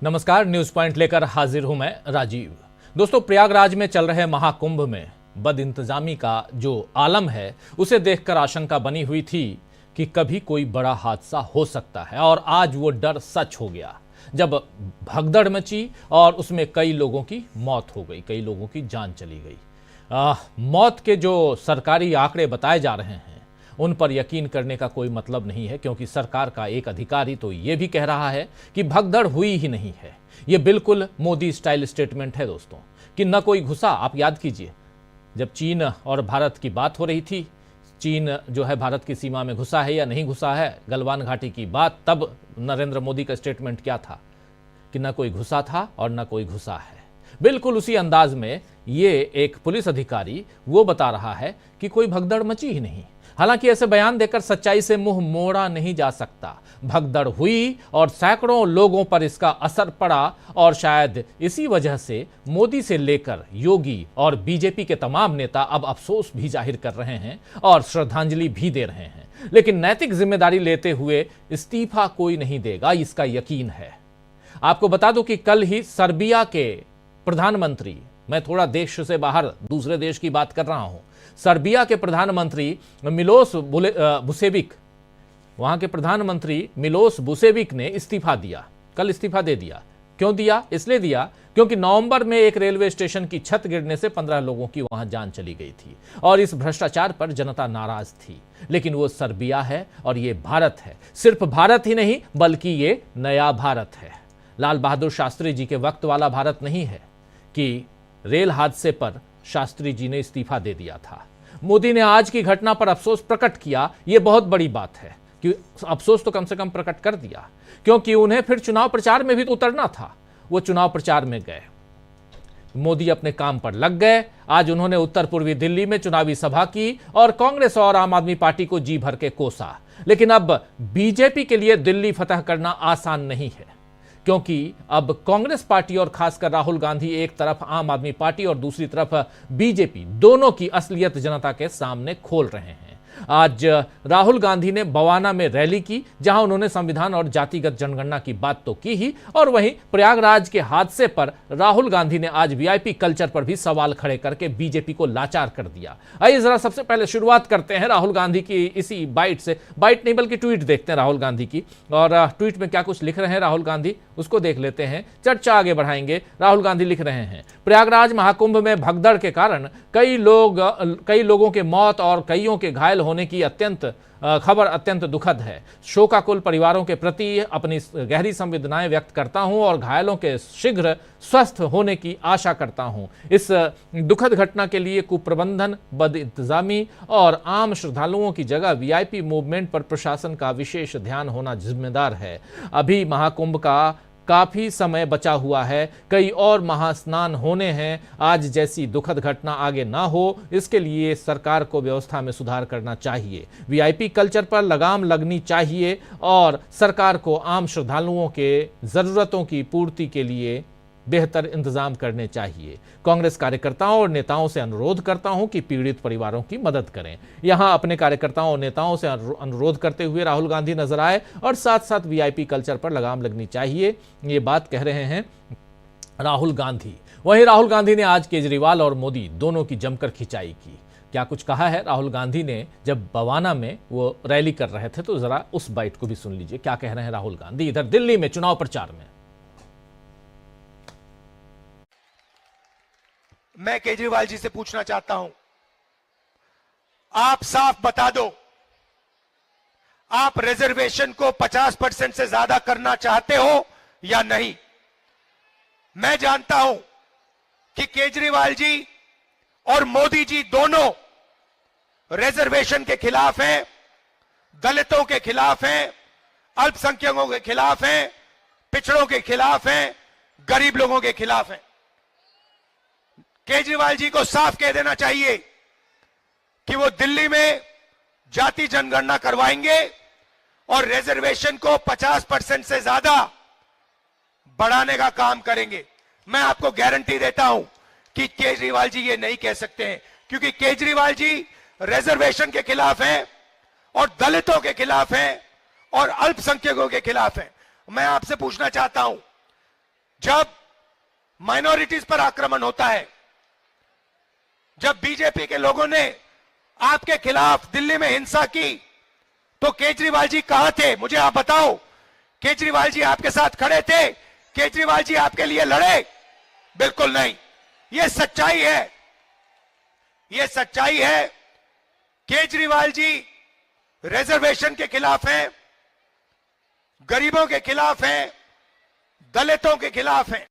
नमस्कार, news point लेकर हाजिर हूं मैं राजीव। दोस्तों, प्रयागराज में चल रहे महाकुंभ में बदइंतजामी का जो आलम है उसे देखकर आशंका बनी हुई थी कि कभी कोई बड़ा हादसा हो सकता है, और आज वो डर सच हो गया जब भगदड़ मची और उसमें कई लोगों की मौत हो गई, कई लोगों की जान चली गई। मौत के जो सरकारी आंकड़े बताए जा रहे हैं उन पर यकीन करने का कोई मतलब नहीं है, क्योंकि सरकार का एक अधिकारी तो ये भी कह रहा है कि भगदड़ हुई ही नहीं है। ये बिल्कुल मोदी स्टाइल स्टेटमेंट है दोस्तों, कि न कोई घुसा। आप याद कीजिए, जब चीन और भारत की बात हो रही थी, चीन जो है भारत की सीमा में घुसा है या नहीं घुसा है, गलवान घाटी की बात, तब नरेंद्र मोदी का स्टेटमेंट क्या था कि न कोई घुसा था और न कोई घुसा है। बिल्कुल उसी अंदाज में ये एक पुलिस अधिकारी वो बता रहा है कि कोई भगदड़ मची ही नहीं। हालांकि ऐसे बयान देकर सच्चाई से मुंह मोड़ा नहीं जा सकता। भगदड़ हुई और सैकड़ों लोगों पर इसका असर पड़ा, और शायद इसी वजह से मोदी से लेकर योगी और बीजेपी के तमाम नेता अब अफसोस भी जाहिर कर रहे हैं और श्रद्धांजलि भी दे रहे हैं। लेकिन नैतिक जिम्मेदारी लेते हुए इस्तीफा कोई नहीं देगा, इसका यकीन है। आपको बता दूं कि कल ही सर्बिया के प्रधानमंत्री, मैं थोड़ा देश से बाहर दूसरे देश की बात कर रहा हूं, सर्बिया के प्रधानमंत्री मिलोस बुसेविक, वहां के प्रधानमंत्री मिलोस बुसेविक ने इस्तीफा दिया, कल इस्तीफा दे दिया। क्यों दिया? इसलिए दिया क्योंकि नवंबर में एक रेलवे स्टेशन की छत गिरने से 15 लोगों की वहां जान चली गई थी, और इस भ्रष्टाचार पर जनता नाराज थी। लेकिन वो सर्बिया है और ये भारत है। सिर्फ भारत ही नहीं, बल्कि ये नया भारत है। लाल बहादुर शास्त्री जी के वक्त वाला भारत नहीं है कि रेल हादसे पर शास्त्री जी ने इस्तीफा दे दिया था। मोदी ने आज की घटना पर अफसोस प्रकट किया, यह बहुत बड़ी बात है कि अफसोस तो कम से कम प्रकट कर दिया, क्योंकि उन्हें फिर चुनाव प्रचार में भी तो उतरना था। वो चुनाव प्रचार में गए, मोदी अपने काम पर लग गए। आज उन्होंने उत्तर पूर्वी दिल्ली में चुनावी सभा की और कांग्रेस और आम आदमी पार्टी को जी भर के कोसा। लेकिन अब बीजेपी के लिए दिल्ली फतह करना आसान नहीं है, क्योंकि अब कांग्रेस पार्टी और खासकर राहुल गांधी एक तरफ आम आदमी पार्टी और दूसरी तरफ बीजेपी, दोनों की असलियत जनता के सामने खोल रहे हैं। आज राहुल गांधी ने बवाना में रैली की, जहां उन्होंने संविधान और जातिगत जनगणना की बात तो की ही, और वहीं प्रयागराज के हादसे पर राहुल गांधी ने आज वीआईपी कल्चर पर भी सवाल खड़े करके बीजेपी को लाचार कर दिया। आइए जरा सबसे पहले शुरुआत करते हैं राहुल गांधी की इसी बाइट से। बाइट नहीं बल्कि ट्वीट देखते हैं राहुल गांधी की, और ट्वीट में क्या कुछ लिख रहे हैं राहुल गांधी उसको देख लेते हैं, चर्चा आगे बढ़ाएंगे। राहुल गांधी लिख रहे हैं, प्रयागराज महाकुंभ में भगदड़ के कारण कई लोगों के मौत और कईयों के घायल होने की खबर अत्यंत दुखद है। शोकाकुल परिवारों के प्रति अपनी गहरी संवेदनाएं व्यक्त करता हूं और घायलों के शीघ्र स्वस्थ होने की आशा करता हूं। इस दुखद घटना के लिए कुप्रबंधन, बदइंतजामी और आम श्रद्धालुओं की जगह वीआईपी मूवमेंट पर प्रशासन का विशेष ध्यान होना जिम्मेदार है। अभी महाकुंभ का काफी समय बचा हुआ है, कई और महास्नान होने हैं। आज जैसी दुखद घटना आगे ना हो, इसके लिए सरकार को व्यवस्था में सुधार करना चाहिए। वीआईपी कल्चर पर लगाम लगनी चाहिए और सरकार को आम श्रद्धालुओं के जरूरतों की पूर्ति के लिए बेहतर इंतजाम करने चाहिए। कांग्रेस कार्यकर्ताओं और नेताओं से अनुरोध करता हूं कि पीड़ित परिवारों की मदद करें। यहां अपने कार्यकर्ताओं और नेताओं से अनुरोध करते हुए राहुल गांधी नजर आए, और साथ साथ वीआईपी कल्चर पर लगाम लगनी चाहिए, ये बात कह रहे हैं राहुल गांधी। वहीं राहुल गांधी ने आज केजरीवाल और मोदी दोनों की जमकर खिंचाई की। क्या कुछ कहा है राहुल गांधी ने जब बवाना में वो रैली कर रहे थे, तो जरा उस बाइट को भी सुन लीजिए, क्या कह रहे हैं राहुल गांधी इधर दिल्ली में चुनाव प्रचार में। मैं केजरीवाल जी से पूछना चाहता हूं, आप साफ बता दो, आप रिजर्वेशन को 50% से ज्यादा करना चाहते हो या नहीं? मैं जानता हूं कि केजरीवाल जी और मोदी जी दोनों रिजर्वेशन के खिलाफ हैं, दलितों के खिलाफ हैं, अल्पसंख्यकों के खिलाफ हैं, पिछड़ों के खिलाफ हैं, गरीब लोगों के खिलाफ हैं। केजरीवाल जी को साफ कह देना चाहिए कि वो दिल्ली में जाति जनगणना करवाएंगे और रिजर्वेशन को 50% से ज्यादा बढ़ाने का काम करेंगे। मैं आपको गारंटी देता हूं कि केजरीवाल जी ये नहीं कह सकते हैं, क्योंकि केजरीवाल जी रिजर्वेशन के खिलाफ हैं और दलितों के खिलाफ हैं और अल्पसंख्यकों के खिलाफ हैं। मैं आपसे पूछना चाहता हूं जब माइनॉरिटीज पर आक्रमण होता है, जब बीजेपी के लोगों ने आपके खिलाफ दिल्ली में हिंसा की, तो केजरीवाल जी कहां थे? मुझे आप बताओ। केजरीवाल जी आपके साथ खड़े थे? केजरीवाल जी आपके लिए लड़े? बिल्कुल नहीं। यह सच्चाई है, यह सच्चाई है। केजरीवाल जी रिजर्वेशन के खिलाफ हैं, गरीबों के खिलाफ हैं, दलितों के खिलाफ हैं।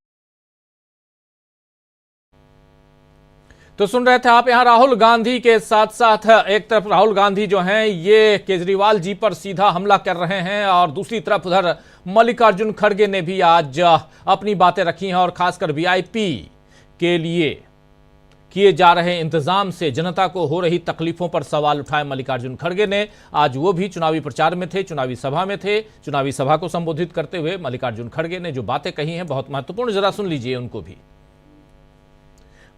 तो सुन रहे थे आप यहां राहुल गांधी के साथ साथ एक तरफ राहुल गांधी जो हैं ये केजरीवाल जी पर सीधा हमला कर रहे हैं और दूसरी तरफ उधर मल्लिकार्जुन खड़गे ने भी आज अपनी बातें रखी हैं और खासकर वीआईपी के लिए किए जा रहे इंतजाम से जनता को हो रही तकलीफों पर सवाल उठाए मल्लिकार्जुन खड़गे ने। आज वो भी चुनावी प्रचार में थे, चुनावी सभा में थे। चुनावी सभा को संबोधित करते हुए मल्लिकार्जुन खड़गे ने जो बातें कही हैं बहुत महत्वपूर्ण, जरा सुन लीजिए उनको भी।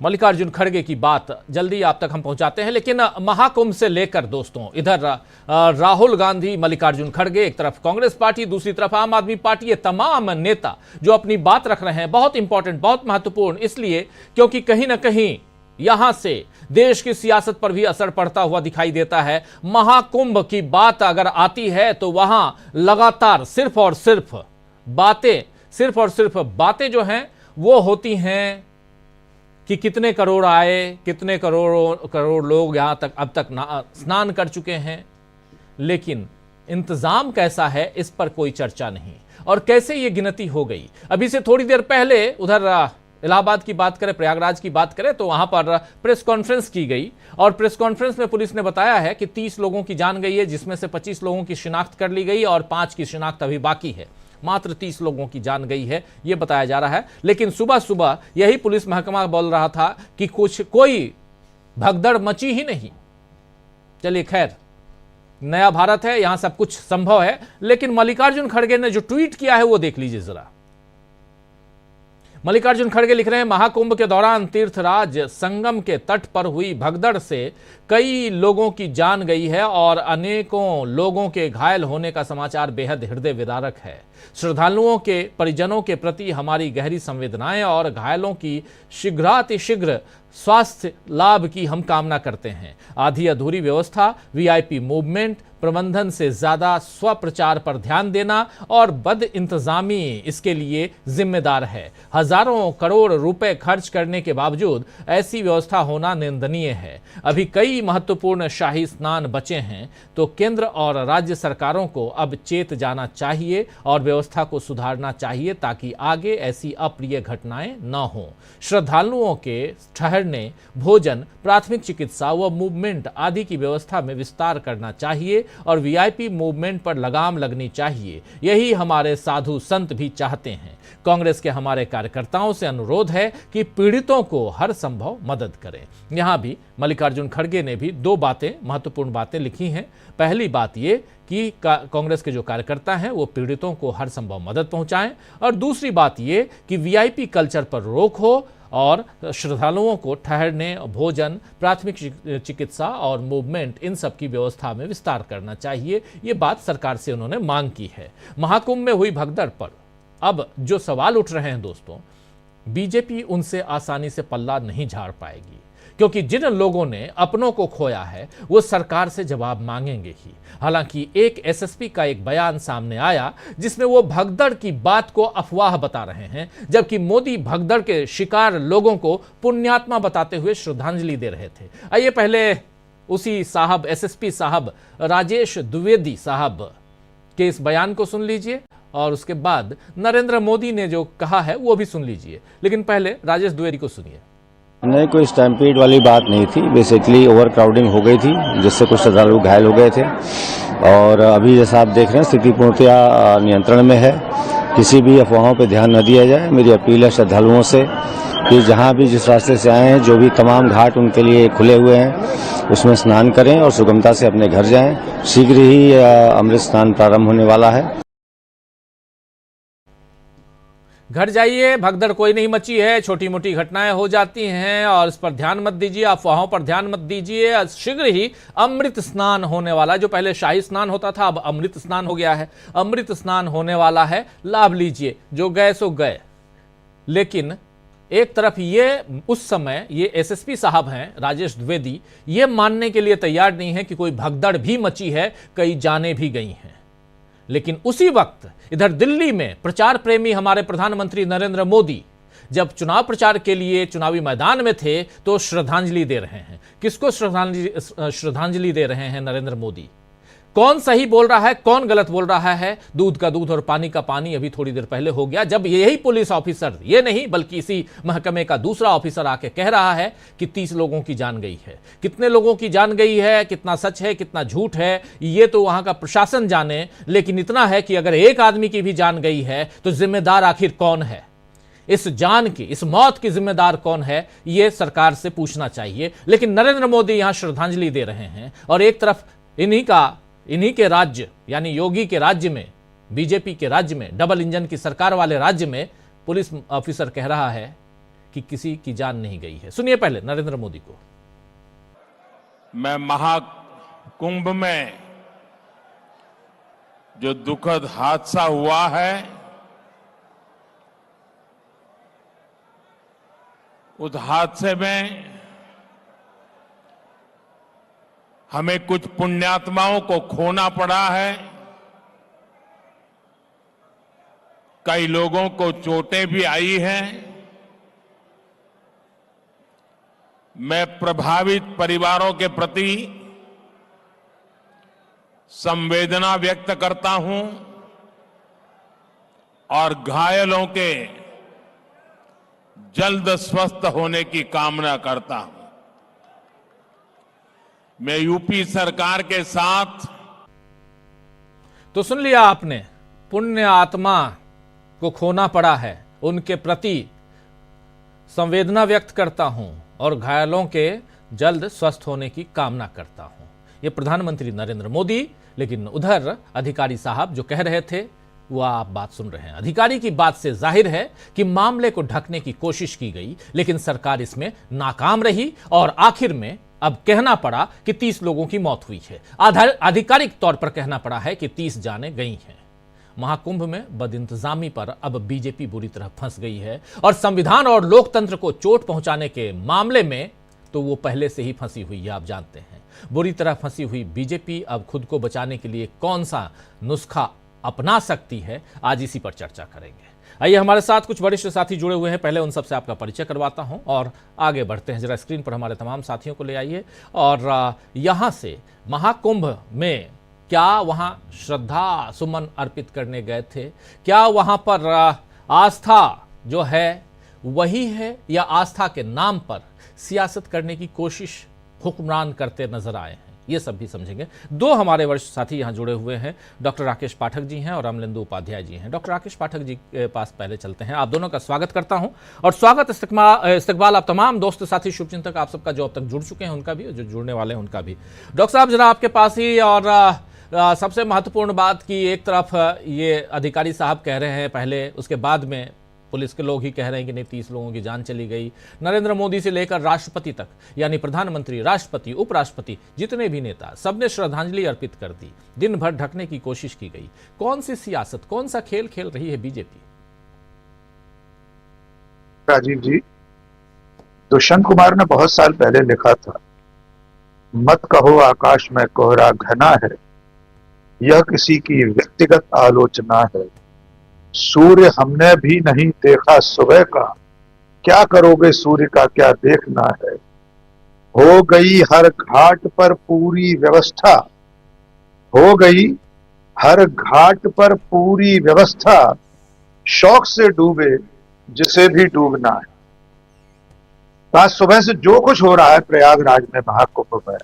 मल्लिकार्जुन खड़गे की बात जल्दी आप तक हम पहुंचाते हैं, लेकिन महाकुंभ से लेकर दोस्तों इधर राहुल गांधी, मल्लिकार्जुन खड़गे, एक तरफ कांग्रेस पार्टी, दूसरी तरफ आम आदमी पार्टी, ये तमाम नेता जो अपनी बात रख रहे हैं बहुत इंपॉर्टेंट, बहुत महत्वपूर्ण, इसलिए क्योंकि कहीं ना कहीं यहां से देश की सियासत पर भी असर पड़ता हुआ दिखाई देता है। महाकुंभ की बात अगर आती है तो वहां लगातार सिर्फ और सिर्फ बातें जो हैं वो होती हैं कि कितने करोड़ आए, कितने करोड़ लोग यहां तक अब तक स्नान कर चुके हैं, लेकिन इंतजाम कैसा है इस पर कोई चर्चा नहीं। और कैसे ये गिनती हो गई, अभी से थोड़ी देर पहले उधर इलाहाबाद की बात करें, प्रयागराज की बात करें तो वहां पर प्रेस कॉन्फ्रेंस की गई और प्रेस कॉन्फ्रेंस में पुलिस ने बताया है कि 30 लोगों की जान गई है, जिसमें से 25 लोगों की शिनाख्त कर ली गई और 5 की शिनाख्त अभी बाकी है। मात्र 30 लोगों की जान गई है यह बताया जा रहा है। लेकिन सुबह सुबह यही पुलिस महकमा बोल रहा था कि कोई भगदड़ मची ही नहीं। चलिए खैर, नया भारत है, यहां सब कुछ संभव है। लेकिन मल्लिकार्जुन खड़गे ने जो ट्वीट किया है वो देख लीजिए जरा। मल्लिकार्जुन खड़गे लिख रहे हैं, महाकुंभ के दौरान तीर्थराज संगम के तट पर हुई भगदड़ से कई लोगों की जान गई है और अनेकों लोगों के घायल होने का समाचार बेहद हृदय विदारक है। श्रद्धालुओं के परिजनों के प्रति हमारी गहरी संवेदनाएं और घायलों की शीघ्रातिशीघ्र स्वास्थ्य लाभ की हम कामना करते हैं। आधी अधूरी व्यवस्था, वीआईपी मूवमेंट, प्रबंधन से ज्यादा स्वप्रचार पर ध्यान देना और बद इंतजामी इसके लिए जिम्मेदार है। हजारों करोड़ रुपए खर्च करने के बावजूद ऐसी व्यवस्था होना निंदनीय है। अभी कई महत्वपूर्ण शाही स्नान बचे हैं, तो केंद्र और राज्य सरकारों को अब चेत जाना चाहिए और व्यवस्था को सुधारना चाहिए ताकि आगे ऐसी अप्रिय घटनाएं न हों। श्रद्धालुओं के ठहरने, भोजन, प्राथमिक चिकित्सा व मूवमेंट आदि की व्यवस्था में विस्तार करना चाहिए और वीआईपी मूवमेंट पर लगाम लगनी चाहिए। यही हमारे साधु संत भी चाहते हैं। कांग्रेस के हमारे कार्यकर्ताओं से अनुरोध है कि पीड़ितों को हर संभव मदद करें। यहां भी मल्लिकार्जुन खड़गे ने भी 2 महत्वपूर्ण बातें लिखी हैं। पहली बात ये कि कांग्रेस के जो कार्यकर्ता हैं वो पीड़ितों को हर संभव मदद पहुंचाएं और दूसरी बात ये कि वीआईपी कल्चर पर रोक हो और श्रद्धालुओं को ठहरने, भोजन, प्राथमिक चिकित्सा और मूवमेंट, इन सब की व्यवस्था में विस्तार करना चाहिए। ये बात सरकार से उन्होंने मांग की है। महाकुंभ में हुई भगदड़ पर अब जो सवाल उठ रहे हैं दोस्तों, बीजेपी उनसे आसानी से पल्ला नहीं झाड़ पाएगी, क्योंकि जिन लोगों ने अपनों को खोया है वो सरकार से जवाब मांगेंगे ही। हालांकि एक एसएसपी का एक बयान सामने आया जिसमें वो भगदड़ की बात को अफवाह बता रहे हैं, जबकि मोदी भगदड़ के शिकार लोगों को पुण्यात्मा बताते हुए श्रद्धांजलि दे रहे थे। आइए पहले उसी साहब, एसएसपी साहब राजेश द्विवेदी साहब के इस बयान को सुन लीजिए और उसके बाद नरेंद्र मोदी ने जो कहा है वो भी सुन लीजिए। लेकिन पहले राजेश द्विवेदी को सुनिए। नहीं, कोई स्टैम्पीड वाली बात नहीं थी। बेसिकली ओवर क्राउडिंग हो गई थी जिससे कुछ श्रद्धालु घायल हो गए थे और अभी जैसा आप देख रहे हैं स्थिति पूर्णतया नियंत्रण में है। किसी भी अफवाहों पर ध्यान न दिया जाए। मेरी अपील है श्रद्धालुओं से कि जहां भी जिस रास्ते से आए हैं, जो भी तमाम घाट उनके लिए खुले हुए हैं उसमें स्नान करें और सुगमता से अपने घर जाएं। शीघ्र ही अमृत स्नान प्रारंभ होने वाला है। घर जाइए, भगदड़ कोई नहीं मची है, छोटी मोटी घटनाएं हो जाती हैं और इस पर ध्यान मत दीजिए, अफवाहों पर ध्यान मत दीजिए। शीघ्र ही अमृत स्नान होने वाला है। जो पहले शाही स्नान होता था अब अमृत स्नान हो गया है। अमृत स्नान होने वाला है, लाभ लीजिए। जो गए सो गए। लेकिन एक तरफ ये उस समय ये एसएसपी साहब हैं राजेश द्विवेदी, ये मानने के लिए तैयार नहीं है कि कोई भगदड़ भी मची है, कई जानें भी गई हैं। लेकिन उसी वक्त इधर दिल्ली में प्रचार प्रेमी हमारे प्रधानमंत्री नरेंद्र मोदी जब चुनाव प्रचार के लिए चुनावी मैदान में थे तो श्रद्धांजलि दे रहे हैं। किसको श्रद्धांजलि दे रहे हैं नरेंद्र मोदी? कौन सही बोल रहा है, कौन गलत बोल रहा है? दूध का दूध और पानी का पानी अभी थोड़ी देर पहले हो गया जब यही पुलिस ऑफिसर, ये नहीं बल्कि इसी महकमे का दूसरा ऑफिसर आके कह रहा है कि 30 लोगों की जान गई है। कितने लोगों की जान गई है, कितना सच है, कितना झूठ है, ये तो वहां का प्रशासन जाने, लेकिन इतना है कि अगर एक आदमी की भी जान गई है तो जिम्मेदार आखिर कौन है? इस जान की, इस मौत की जिम्मेदार कौन है, यह सरकार से पूछना चाहिए। लेकिन नरेंद्र मोदी यहां श्रद्धांजलि दे रहे हैं और एक तरफ इन्हीं के राज्य यानी योगी के राज्य में, बीजेपी के राज्य में, डबल इंजन की सरकार वाले राज्य में पुलिस ऑफिसर कह रहा है कि किसी की जान नहीं गई है। सुनिए पहले नरेंद्र मोदी को। मैं महाकुंभ में जो दुखद हादसा हुआ है, उस हादसे में हमें कुछ पुण्यात्माओं को खोना पड़ा है, कई लोगों को चोटें भी आई हैं। मैं प्रभावित परिवारों के प्रति संवेदना व्यक्त करता हूं और घायलों के जल्द स्वस्थ होने की कामना करता हूं। मैं यूपी सरकार के साथ। तो सुन लिया आपने, पुण्य आत्मा को खोना पड़ा है, उनके प्रति संवेदना व्यक्त करता हूं और घायलों के जल्द स्वस्थ होने की कामना करता हूं। ये प्रधानमंत्री नरेंद्र मोदी। लेकिन उधर अधिकारी साहब जो कह रहे थे वो आप बात सुन रहे हैं। अधिकारी की बात से जाहिर है कि मामले को ढकने की कोशिश की गई, लेकिन सरकार इसमें नाकाम रही और आखिर में अब कहना पड़ा कि 30 लोगों की मौत हुई है। आधिकारिक तौर पर कहना पड़ा है कि 30 जानें गई हैं। महाकुंभ में बदइंतजामी पर अब बीजेपी बुरी तरह फंस गई है और संविधान और लोकतंत्र को चोट पहुंचाने के मामले में तो वो पहले से ही फंसी हुई है। आप जानते हैं, बुरी तरह फंसी हुई बीजेपी अब खुद को बचाने के लिए कौन सा नुस्खा अपना सकती है, आज इसी पर चर्चा करेंगे। आइए, हमारे साथ कुछ वरिष्ठ साथी जुड़े हुए हैं। पहले उन सबसे आपका परिचय करवाता हूं और आगे बढ़ते हैं। जरा स्क्रीन पर हमारे तमाम साथियों को ले आइए और यहां से महाकुंभ में क्या वहां श्रद्धा सुमन अर्पित करने गए थे? क्या वहां पर आस्था जो है वही है या आस्था के नाम पर सियासत करने की कोशिश हुक्मरान करते नजर आए हैं? ये सब भी समझेंगे। दो हमारे वरिष्ठ साथी यहाँ जुड़े हुए हैं, डॉक्टर राकेश पाठक जी हैं और अमलेंदु उपाध्याय जी हैं। डॉक्टर राकेश पाठक जी के पास पहले चलते हैं। आप दोनों का स्वागत करता हूं और स्वागत इस्तकबाल आप तमाम दोस्त साथी शुभचिंतक आप सबका जो अब तक जुड़ चुके हैं उनका भी, जो जुड़ने वाले हैं उनका भी। डॉक्टर साहब जरा आपके पास ही, और सबसे महत्वपूर्ण बात की एक तरफ ये अधिकारी साहब कह रहे हैं पहले, उसके बाद में पुलिस के लोग ही कह रहे हैं कि नहीं 30 लोगों की जान चली गई। नरेंद्र मोदी से लेकर राष्ट्रपति तक, यानी प्रधानमंत्री, राष्ट्रपति, उपराष्ट्रपति, जितने भी नेता, सबने श्रद्धांजलि अर्पित कर दी। दिन भर ढकने की कोशिश की गई। कौन सी सियासत, कौन सा खेल खेल रही है बीजेपी? राजीव जी, दुष्यंत कुमार ने बहुत साल पहले लिखा था, मत कहो आकाश में कोहरा घना है, यह किसी की व्यक्तिगत आलोचना है। सूर्य हमने भी नहीं देखा सुबह का, क्या करोगे सूर्य का क्या देखना है। हो गई हर घाट पर पूरी व्यवस्था, हो गई हर घाट पर पूरी व्यवस्था, शौक से डूबे जिसे भी डूबना है। आज सुबह से जो कुछ हो रहा है प्रयागराज में महाकुंभ में,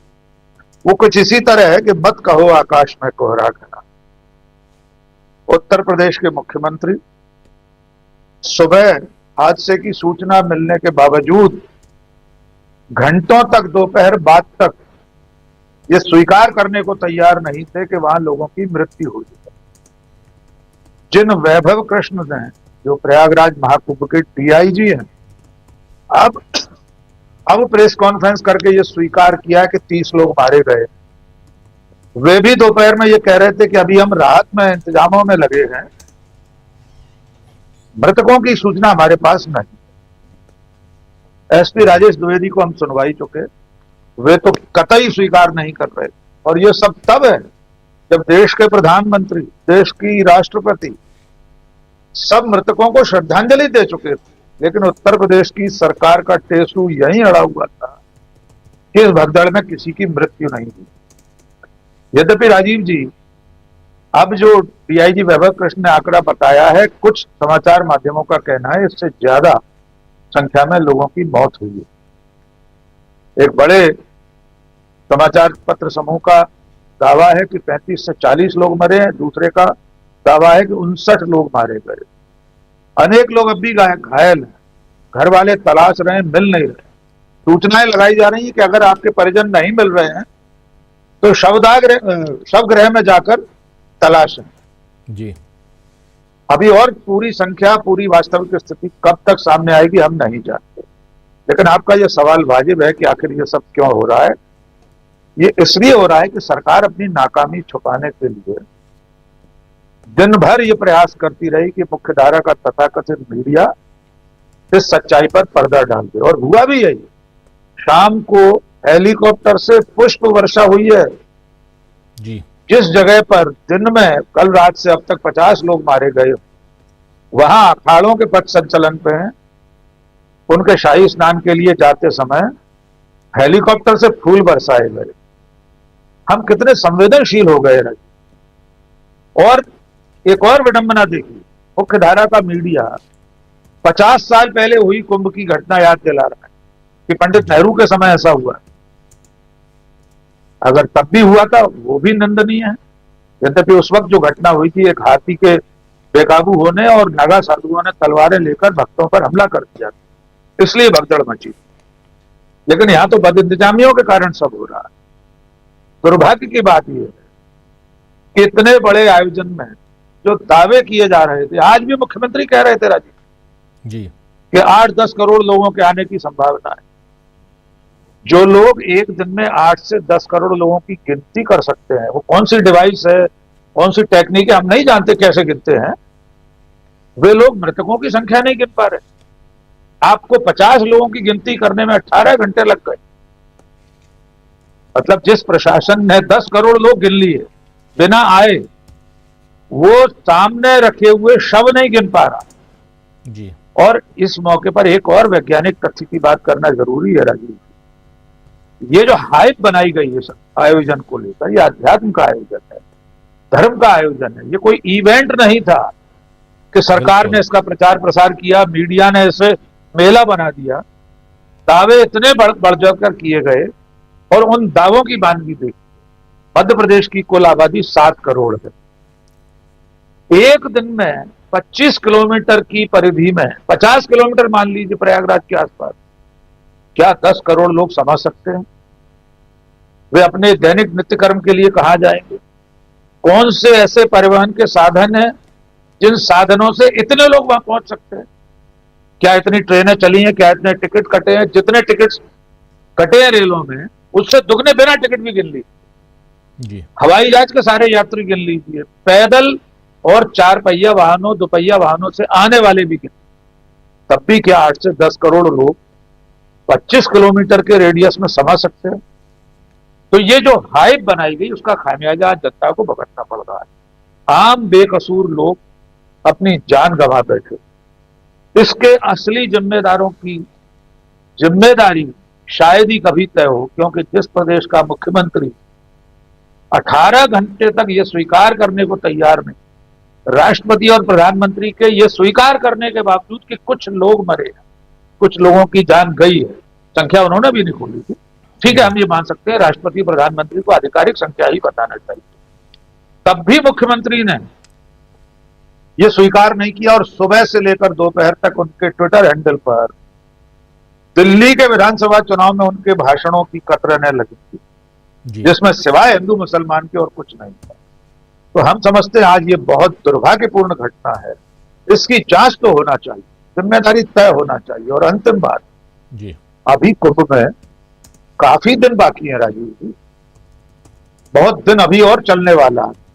वो कुछ इसी तरह है कि मत कहो आकाश में कोहरा घना। उत्तर प्रदेश के मुख्यमंत्री सुबह हादसे की सूचना मिलने के बावजूद घंटों तक, दोपहर बाद तक ये स्वीकार करने को तैयार नहीं थे कि वहां लोगों की मृत्यु हुई है। जिन वैभव कृष्ण ने, जो प्रयागराज महाकुंभ के डीआईजी हैं, अब प्रेस कॉन्फ्रेंस करके ये स्वीकार किया कि 30 लोग मारे गए। वे भी दोपहर में ये कह रहे थे कि अभी हम राहत में इंतजामों में लगे हैं। मृतकों की सूचना हमारे पास नहीं। एसपी राजेश द्विवेदी को हम सुनवाई चुके, वे तो कतई स्वीकार नहीं कर रहे। और ये सब तब है जब देश के प्रधानमंत्री, देश की राष्ट्रपति सब मृतकों को श्रद्धांजलि दे चुके थे, लेकिन उत्तर प्रदेश की सरकार का टेसू यहीं अड़ा हुआ था कि इस भगदड़ में किसी की मृत्यु नहीं हुई। यद्यपि राजीव जी, अब जो डीआईजी वैभव कृष्ण ने आंकड़ा बताया है, कुछ समाचार माध्यमों का कहना है इससे ज्यादा संख्या में लोगों की मौत हुई है। एक बड़े समाचार पत्र समूह का दावा है कि 35 से 40 लोग मरे हैं, दूसरे का दावा है कि 59 लोग मारे गए। अनेक लोग अब भी घायल हैं, घर वाले तलाश रहे हैं, मिल नहीं रहे। सूचनाएं लगाई जा रही हैं कि अगर आपके परिजन नहीं मिल रहे हैं तो शवगृह में जाकर तलाशें। जी, अभी और पूरी संख्या, पूरी वास्तविक स्थिति कब तक सामने आएगी हम नहीं जानते, लेकिन आपका यह सवाल वाजिब है कि आखिर ये सब क्यों हो रहा है। ये इसलिए हो रहा है कि सरकार अपनी नाकामी छुपाने के लिए दिन भर ये प्रयास करती रही कि मुख्यधारा का तथाकथित मीडिया इस सच्चाई पर पर्दा डाल दे, और हुआ भी यही। शाम को हेलीकॉप्टर से पुष्प वर्षा हुई है। जी, जिस जगह पर दिन में कल रात से अब तक 50 लोग मारे गए, वहां अखाड़ों के पथ संचलन पे हैं। उनके शाही स्नान के लिए जाते समय हेलीकॉप्टर से फूल बरसाए गए। हम कितने संवेदनशील हो गए। और एक और विडंबना देखिए, मुख्यधारा का मीडिया 50 साल पहले हुई कुंभ की घटना याद दिला रहा है कि पंडित नेहरू के समय ऐसा हुआ। अगर तब भी हुआ था वो भी निंदनीय है। यद्यपि उस वक्त जो घटना हुई थी, एक हाथी के बेकाबू होने और नागा साधुओं ने तलवारें लेकर भक्तों पर हमला कर दिया, इसलिए भगदड़ मची। लेकिन यहां तो बदइंतजामियों के कारण सब हो रहा है। दुर्भाग्य की बात यह है कि इतने बड़े आयोजन में जो दावे किए जा रहे थे, आज भी मुख्यमंत्री कह रहे थे राजीव जी, कि 8-10 करोड़ लोगों के आने की संभावना है। जो लोग एक दिन में 8 से 10 करोड़ लोगों की गिनती कर सकते हैं, वो कौन सी डिवाइस है, कौन सी टेक्निक है, हम नहीं जानते कैसे गिनते हैं। वे लोग मृतकों की संख्या नहीं गिन पा रहे। आपको 50 लोगों की गिनती करने में 18 घंटे लग गए। मतलब जिस प्रशासन ने 10 करोड़ लोग गिन लिए बिना आए, वो सामने रखे हुए शव नहीं गिन पा रहा। जी, और इस मौके पर एक और वैज्ञानिक तथ्य की बात करना जरूरी है राजीव। ये जो हाइप बनाई गई है आयोजन को लेकर, ये अध्यात्म का आयोजन है, धर्म का आयोजन है। ये कोई इवेंट नहीं था कि सरकार ने इसका प्रचार प्रसार किया, मीडिया ने इसे मेला बना दिया। दावे इतने बढ़ चढ़कर किए गए, और उन दावों की बानगी देखिए। मध्य प्रदेश की कुल आबादी 7 करोड़ है। एक दिन में 25 किलोमीटर की परिधि में 50 किलोमीटर मान लीजिए प्रयागराज के आसपास, क्या 10 करोड़ लोग समा सकते हैं? वे अपने दैनिक नित्य कर्म के लिए कहां जाएंगे? कौन से ऐसे परिवहन के साधन हैं जिन साधनों से इतने लोग वहां पहुंच सकते हैं? क्या इतनी ट्रेनें चली हैं? क्या इतने टिकट कटे हैं? जितने टिकट कटे हैं रेलों में, उससे दुगने बिना टिकट भी गिन लीजिए। जी, हवाई जहाज के सारे यात्री गिन लीजिए, पैदल और 4 पहिया वाहनों, 2 पहिया वाहनों से आने वाले भी गिन। तब भी क्या 8 से 10 करोड़ लोग 25 किलोमीटर के रेडियस में समा सकते हैं? तो ये जो हाइप बनाई गई, उसका खामियाजा जनता को भुगतना पड़ रहा है। आम बेकसूर लोग अपनी जान गंवा बैठे। इसके असली जिम्मेदारों की जिम्मेदारी शायद ही कभी तय हो, क्योंकि जिस प्रदेश का मुख्यमंत्री 18 घंटे तक यह स्वीकार करने को तैयार नहीं, राष्ट्रपति और प्रधानमंत्री के ये स्वीकार करने के बावजूद कि कुछ लोग मरे, कुछ लोगों की जान गई है, संख्या उन्होंने भी नहीं खोली थी। ठीक है, हम ये मान सकते हैं राष्ट्रपति प्रधानमंत्री को आधिकारिक संख्या ही बताना चाहिए, तब भी मुख्यमंत्री ने ये स्वीकार नहीं किया। और सुबह से लेकर दोपहर तक उनके ट्विटर हैंडल पर दिल्ली के विधानसभा चुनाव में उनके भाषणों की कतरने लगी थी, जिसमें सिवाय हिंदू मुसलमान के और कुछ नहीं था। तो हम समझते हैं आज ये बहुत दुर्भाग्यपूर्ण घटना है, इसकी जांच तो होना चाहिए, जिम्मेदारी तय होना चाहिए। और अंतिम बात जी, अभी कुंभ में काफी दिन बाकी है राजीव जी, बहुत दिन अभी और चलने वाला है।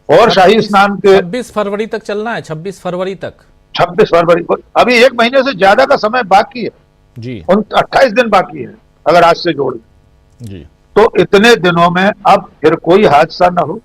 और शाही स्नान के 26 फरवरी तक चलना है, 26 फरवरी तक। 26 फरवरी को, अभी 1 महीने से ज्यादा का समय बाकी है, जी 28 दिन बाकी है अगर आज से जोड़, जी तो इतने दिनों में अब फिर कोई हादसा ना हो,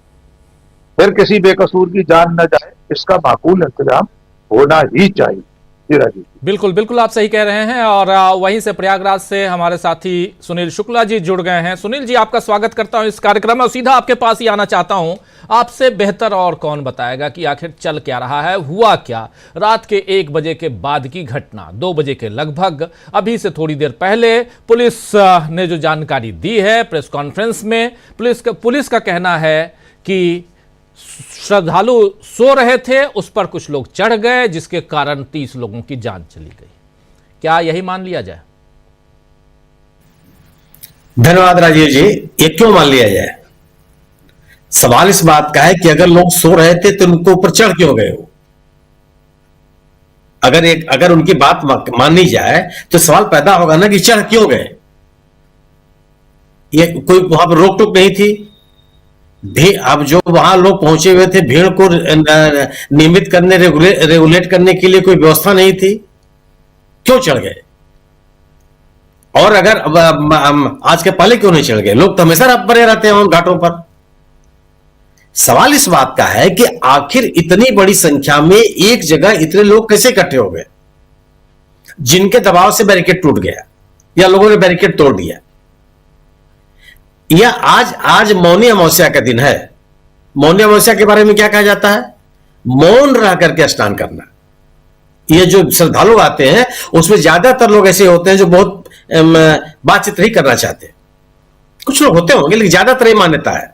फिर किसी बेकसूर की जान न जाए, इसका माकूल इंतजाम होना ही चाहिए। जी राजीव, बिल्कुल बिल्कुल आप सही कह रहे हैं। और वहीं से प्रयागराज से हमारे साथी सुनील शुक्ला जी जुड़ गए हैं। सुनील जी, आपका स्वागत करता हूं इस कार्यक्रम में और सीधा आपके पास ही आना चाहता हूं। आपसे बेहतर और कौन बताएगा कि आखिर चल क्या रहा है, हुआ क्या रात के 1 बजे के बाद की घटना, 2 बजे के लगभग अभी से थोड़ी देर पहले पुलिस ने जो जानकारी दी है प्रेस कॉन्फ्रेंस में, पुलिस का कहना है कि श्रद्धालु सो रहे थे, उस पर कुछ लोग चढ़ गए जिसके कारण 30 लोगों की जान चली गई। क्या यही मान लिया जाए? धन्यवाद राजीव जी। ये क्यों मान लिया जाए? सवाल इस बात का है कि अगर लोग सो रहे थे तो उनको ऊपर चढ़ क्यों गए हो? अगर उनकी बात मानी जाए तो सवाल पैदा होगा ना कि चढ़ क्यों गए? ये कोई वहां पर रोक टोक नहीं थी। अब जो वहां लोग पहुंचे हुए थे, भीड़ को नियमित करने, रेगुलेट करने के लिए कोई व्यवस्था नहीं थी, क्यों चढ़ गए? और अगर आज के पहले क्यों नहीं चढ़ गए? लोग तो हमेशा पड़े रहते हैं उन घाटों पर। सवाल इस बात का है कि आखिर इतनी बड़ी संख्या में एक जगह इतने लोग कैसे इकट्ठे हो गए, जिनके दबाव से बैरिकेड टूट गया या लोगों ने बैरिकेड तोड़ दिया। या आज मौनी अमावस्या का दिन है। मौनी अमावस्या के बारे में क्या कहा जाता है? मौन रह करके स्नान करना। ये जो श्रद्धालु आते हैं उसमें ज्यादातर लोग ऐसे होते हैं जो बहुत बातचीत नहीं करना चाहते। कुछ लोग होते होंगे लेकिन ज्यादातर ये मान्यता है।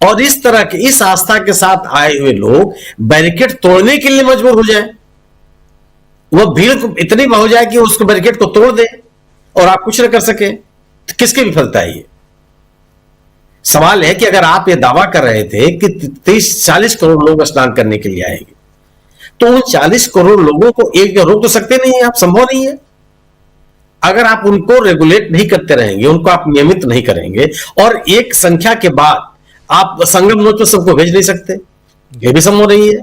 और इस तरह के इस आस्था के साथ आए हुए लोग बैरिकेड तोड़ने के लिए मजबूर हो जाए, वह भीड़ इतनी हो जाए कि उसको बैरिकेड को तोड़ दे और आप कुछ न कर सके, तो किसकी विफलता है ये? सवाल है कि अगर आप ये दावा कर रहे थे कि 30-40 करोड़ लोग स्नान करने के लिए आएंगे, तो उन 40 करोड़ लोगों को एक जगह रोक तो सकते नहीं है आप, संभव नहीं है। अगर आप उनको रेगुलेट नहीं करते रहेंगे, उनको आप नियमित नहीं करेंगे और एक संख्या के बाद आप संगम नोच पर सबको भेज नहीं सकते, यह भी संभव नहीं है।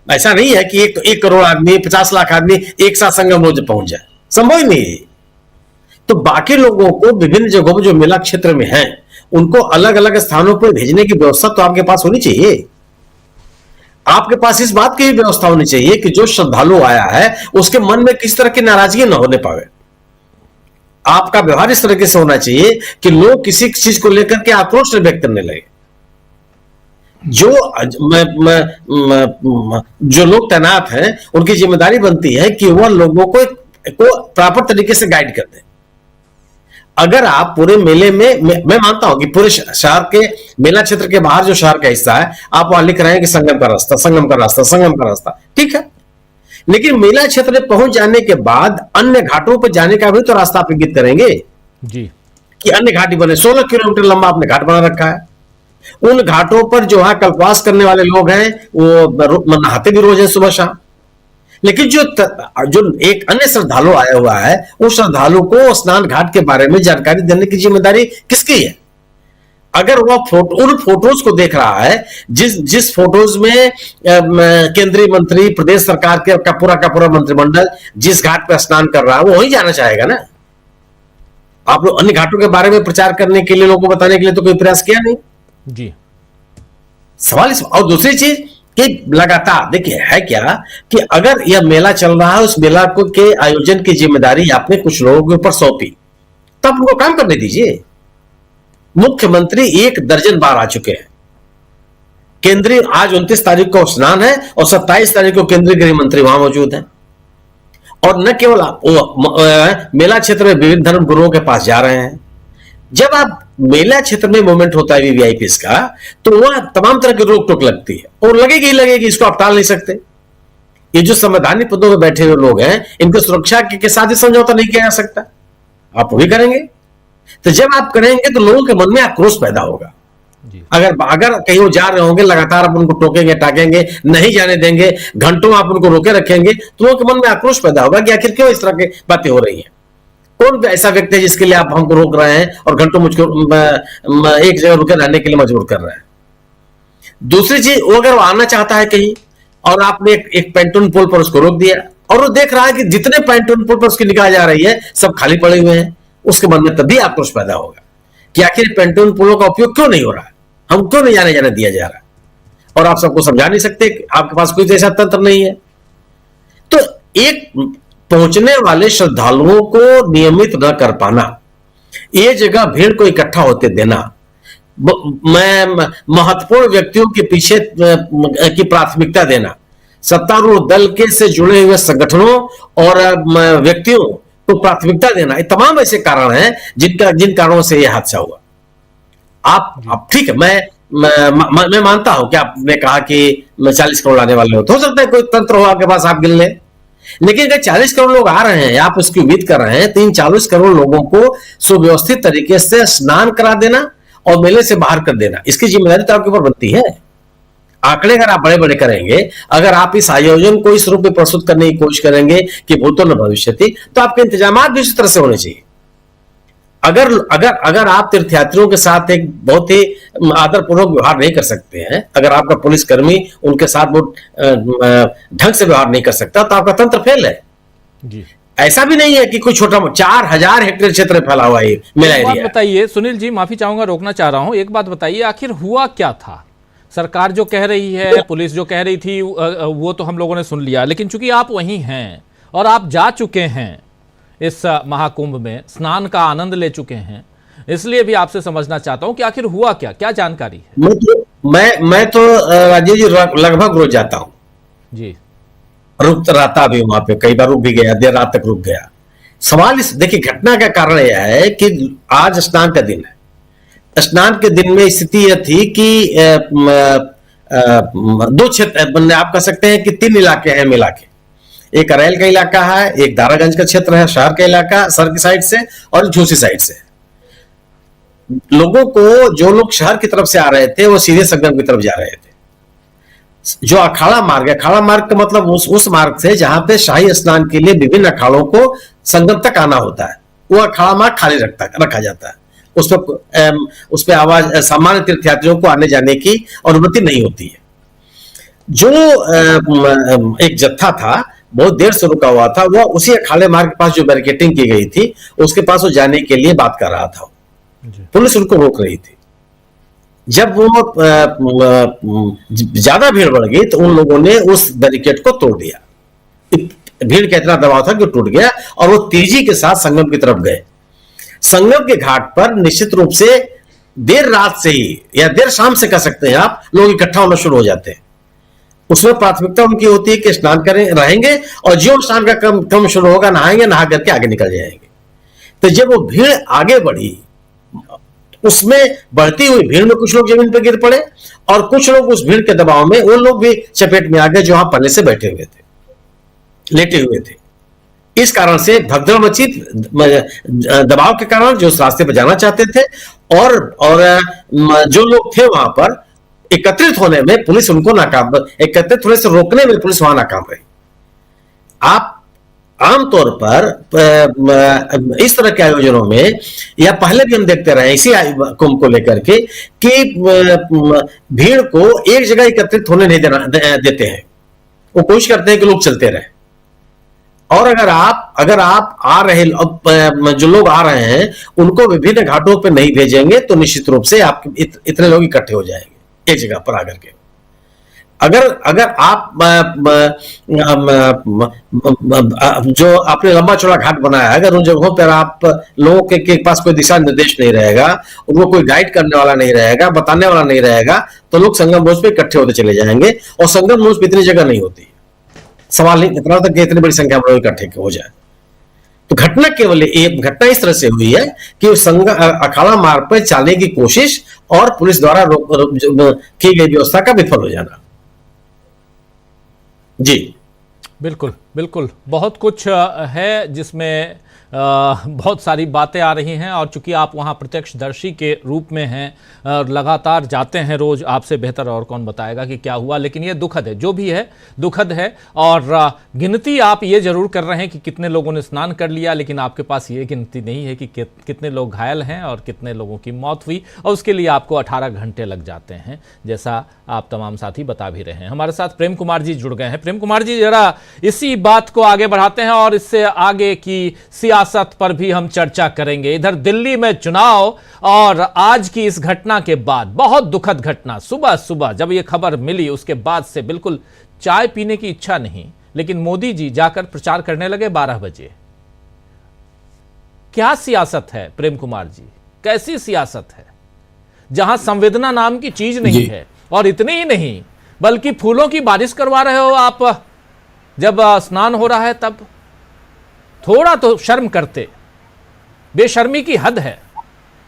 ऐसा नहीं है कि 1 करोड़ आदमी, 50 लाख आदमी एक साथ संगम नोच पहुंच जाए, संभव ही नहीं है। तो बाकी लोगों को विभिन्न जगहों पर जो मेला क्षेत्र में हैं, उनको अलग अलग स्थानों पर भेजने की व्यवस्था तो आपके पास होनी चाहिए। आपके पास इस बात की व्यवस्था होनी चाहिए कि जो श्रद्धालु आया है उसके मन में किसी तरह की नाराजगी न होने पावे। आपका व्यवहार इस तरीके से होना चाहिए कि लोग किसी चीज को लेकर के आक्रोश व्यक्त करने लगे। जो लोग तैनात हैं उनकी जिम्मेदारी बनती है कि वह लोगों को प्रॉपर तरीके से गाइड कर दें। अगर आप पूरे मेले में, मैं मानता हूं कि पूरे शहर के मेला क्षेत्र के बाहर जो शहर का हिस्सा है, आप वहां लिख रहे हैं कि संगम का रास्ता, संगम का रास्ता, संगम का रास्ता, ठीक है, लेकिन मेला क्षेत्र में पहुंच जाने के बाद अन्य घाटों पर जाने का भी तो रास्ता आप इंगित करेंगे जी, कि अन्य घाटी बने। 16 किलोमीटर लंबा आपने घाट बना रखा है। उन घाटों पर जो वहां कल्पवास करने वाले लोग हैं वो नहाते भी रोज है सुबह शाम, लेकिन जो एक अन्य श्रद्धालु आया हुआ है, उस श्रद्धालु को स्नान घाट के बारे में जानकारी देने की जिम्मेदारी किसकी है? अगर वह उन फोटोज को देख रहा है, जिस फोटोज में केंद्रीय मंत्री, प्रदेश सरकार का पूरा मंत्रिमंडल जिस घाट पर स्नान कर रहा है, वो वहीं जाना चाहेगा ना। आप लोग अन्य घाटों के बारे में प्रचार करने के लिए, लोगों को बताने के लिए तो कोई प्रयास किया नहीं जी। सवाल और दूसरी चीज कि लगातार देखिए है क्या कि अगर यह मेला चल रहा है, उस मेला को के आयोजन की जिम्मेदारी आपने कुछ लोगों के ऊपर सौंपी, तो आप उनको काम करने दीजिए। मुख्यमंत्री 1 दर्जन बार आ चुके हैं। केंद्रीय आज 29 तारीख को स्नान है और 27 तारीख को केंद्रीय गृह मंत्री वहां मौजूद हैं। और न केवल मेला क्षेत्र में विभिन्न धर्म गुरुओं के पास जा रहे हैं। जब आप मेला क्षेत्र में मूवमेंट होता है वीवीआईपीस का, तो वहां तमाम तरह की रोक टोक लगती है और लगेगी ही लगेगी, इसको आप टाल नहीं सकते। ये जो संवैधानिक पदों पर बैठे हुए लोग हैं, इनकी सुरक्षा के साथ ही समझौता नहीं किया जा सकता। आप वो भी करेंगे, तो जब आप करेंगे तो लोगों के मन में आक्रोश पैदा होगा। अगर कहीं वो जा रहे होंगे, लगातार आप उनको टोकेंगे, टाकेंगे, नहीं जाने देंगे, घंटों आप उनको रोके रखेंगे, तो लोगों के मन में आक्रोश पैदा होगा कि आखिर क्यों इस तरह की बातें हो रही हैं। कौन ऐसा व्यक्ति है जिसके लिए आप हमको रोक रहे हैं और घंटों मुझको एक जगह रुके रहने के लिए मजबूर कर रहे हैं? दूसरी चीज, वो अगर वो आना चाहता है कहीं और आपने एक पैंटून पुल पर उसको रोक दिया, और वो देख रहा है कि जितने पैंटून पुल पर उसकी निगाह जा रही है सब खाली पड़े हुए हैं। उसके मन में तभी आक्रोश पैदा होगा कि आखिर पैंटून पुलों का उपयोग क्यों नहीं हो रहा, हम क्यों नहीं जाने दिया जा रहा, और आप सबको समझा नहीं सकते, आपके पास कोई ऐसा तंत्र नहीं है। तो एक पहुंचने वाले श्रद्धालुओं को नियमित न कर पाना, ये जगह भीड़ को इकट्ठा होते देना, महत्वपूर्ण व्यक्तियों के पीछे की प्राथमिकता देना, सत्तारूढ़ दल के से जुड़े हुए संगठनों और व्यक्तियों को प्राथमिकता देना, ये तमाम ऐसे कारण हैं जिन कारणों से यह हादसा हुआ। आप ठीक है, मैं मानता हूं कि आपने कहा कि 40 करोड़ आने वाले हो सकता है कोई तंत्र हो आपके पास, आप गिन लें, लेकिन अगर 40 करोड़ लोग आ रहे हैं, आप उसकी उम्मीद कर रहे हैं, तो इन 40 करोड़ लोगों को सुव्यवस्थित तरीके से स्नान करा देना और मेले से बाहर कर देना, इसकी जिम्मेदारी तो आपके ऊपर बनती है। आंकड़े अगर आप बड़े बड़े करेंगे, अगर आप इस आयोजन को इस रूप में प्रस्तुत करने की कोशिश करेंगे कि भूतो न भविष्यति, तो आपके इंतजाम भी इसी तरह से होने चाहिए। अगर आप तीर्थयात्रियों के साथ एक बहुत ही आदरपूर्वक व्यवहार नहीं कर सकते हैं, अगर आपका पुलिसकर्मी उनके साथ बहुत ढंग से व्यवहार नहीं कर सकता, तो आपका तंत्र फेल है जी। ऐसा भी नहीं है कि कोई छोटा 4000 हेक्टेयर क्षेत्र में फैला हुआ है मेला एरिया। बताइए सुनील जी, माफी चाहूंगा, रोकना चाह रहा हूं, एक बात बताइए, आखिर हुआ क्या था? सरकार जो कह रही है, पुलिस जो कह रही थी, वो तो हम लोगों ने सुन लिया, लेकिन चूंकि आप वहीं हैं और आप जा चुके हैं इस महाकुंभ में, स्नान का आनंद ले चुके हैं, इसलिए भी आपसे समझना चाहता हूं कि आखिर हुआ क्या जानकारी है? मैं तो राजीव जी लगभग रोज जाता हूं जी, रुक रहता भी वहां पे, कई बार रुक भी गया, देर रात तक रुक गया। सवाल इस देखिए, घटना का कारण यह है कि आज स्नान का दिन है। स्नान के दिन में स्थिति यह थी कि दो क्षेत्र, आप कह सकते हैं कि 3 इलाके हैं मिला के, एक अरैल का इलाका है, एक दारागंज का क्षेत्र है, शहर का इलाका शहर की साइड से, और झूसी साइड से। लोगों को, जो लोग शहर की तरफ से आ रहे थे, वो सीधे संगम की तरफ जा रहे थे। जो अखाड़ा मार्ग है, अखाड़ा मार्ग का मतलब उस मार्ग से जहां पे शाही स्नान के लिए विभिन्न अखाड़ों को संगम तक आना होता है, वो अखाड़ा मार्ग खाली रखा जाता है। उस पर आवाज सामान्य तीर्थयात्रियों को आने जाने की अनुमति नहीं होती है। जो एक जत्था था, बहुत देर से रुका हुआ था, वो उसी अखाड़े मार्ग के पास जो बैरिकेटिंग की गई थी, उसके पास वो जाने के लिए बात कर रहा था। पुलिस उनको रोक रही थी। जब वो ज्यादा भीड़ बढ़ गई तो उन लोगों ने उस बैरिकेड को तोड़ दिया। भीड़ का इतना दबाव था कि टूट गया, और वो तेजी के साथ संगम की तरफ गए। संगम के घाट पर निश्चित रूप से देर रात से ही, या देर शाम से कह सकते हैं आप, लोग इकट्ठा होना शुरू हो जाते हैं। उसमें प्राथमिकता उनकी होती है कि स्नान रहेंगे, और जो स्नान का क्रम शुरू होगा, नहाएंगे, नहा करके आगे निकल जाएंगे। तो जब वो भीड़ आगे बढ़ी, उसमें बढ़ती हुई भीड़ में कुछ लोग जमीन पर गिर पड़े, और कुछ लोग उस भीड़ के दबाव में, वो लोग भी चपेट में आ गए जो वहां पहले से बैठे हुए थे, लेटे हुए थे। इस कारण से भगदड़ मची, दबाव के कारण जो उस रास्ते पर जाना चाहते थे, और जो लोग थे वहां पर एकत्रित होने में पुलिस उनको नाकाम, एकत्रित होने से रोकने में पुलिस वहां नाकाम रही। आप आमतौर पर इस तरह के आयोजनों में, या पहले भी हम देखते रहे इसी कुंभ को लेकर के, कि भीड़ को एक जगह एकत्रित होने नहीं देते हैं। वो कोशिश करते हैं कि लोग चलते रहे, और अगर आप आ रहे, जो लोग आ रहे हैं उनको विभिन्न घाटों पर नहीं भेजेंगे, तो निश्चित रूप से आप इतने लोग इकट्ठे हो जाएंगे एक जगह पर आकर के। अगर आप जो आपने लंबा चौड़ा घाट बनाया है, अगर उन जगहों पर आप लोगों के पास कोई दिशा निर्देश नहीं रहेगा, उनको कोई गाइड करने वाला नहीं रहेगा, बताने वाला नहीं रहेगा, तो लोग संगम मोर्च पे इकट्ठे होते चले जाएंगे, और संगम मोर्च पे इतनी जगह नहीं होती। सवाल नहीं इतना तक कि इतनी बड़ी संख्या में लोग इकट्ठे हो जाए। तो घटना केवल एक घटना इस तरह से हुई है कि अखाड़ा मार्ग पर चलने की कोशिश और पुलिस द्वारा की गई व्यवस्था का विफल हो जाना। जी बिल्कुल। बिल्कुल, बहुत कुछ है जिसमें बहुत सारी बातें आ रही हैं, और चूंकि आप वहाँ प्रत्यक्षदर्शी के रूप में हैं और लगातार जाते हैं रोज, आपसे बेहतर और कौन बताएगा कि क्या हुआ। लेकिन ये दुखद है, जो भी है दुखद है। और गिनती आप ये जरूर कर रहे हैं कि कितने लोगों ने स्नान कर लिया, लेकिन आपके पास ये गिनती नहीं है कि कितने लोग घायल हैं और कितने लोगों की मौत हुई, और उसके लिए आपको 18 घंटे लग जाते हैं, जैसा आप तमाम साथी बता भी रहे हैं। हमारे साथ प्रेम कुमार जी जुड़ गए हैं। प्रेम कुमार जी, जरा इसी बात को आगे बढ़ाते हैं और इससे आगे की सियासत पर भी हम चर्चा करेंगे। इधर दिल्ली में चुनाव और आज की इस घटना के बाद, बहुत दुखद घटना, सुबह सुबह जब यह खबर मिली उसके बाद से बिल्कुल चाय पीने की इच्छा नहीं, लेकिन मोदी जी जाकर प्रचार करने लगे 12 बजे। क्या सियासत है प्रेम कुमार जी, कैसी सियासत है जहां संवेदना नाम की चीज नहीं है? और इतने ही नहीं, बल्कि फूलों की बारिश करवा रहे हो आप जब स्नान हो रहा है तब। थोड़ा तो शर्म करते, बेशर्मी की हद है।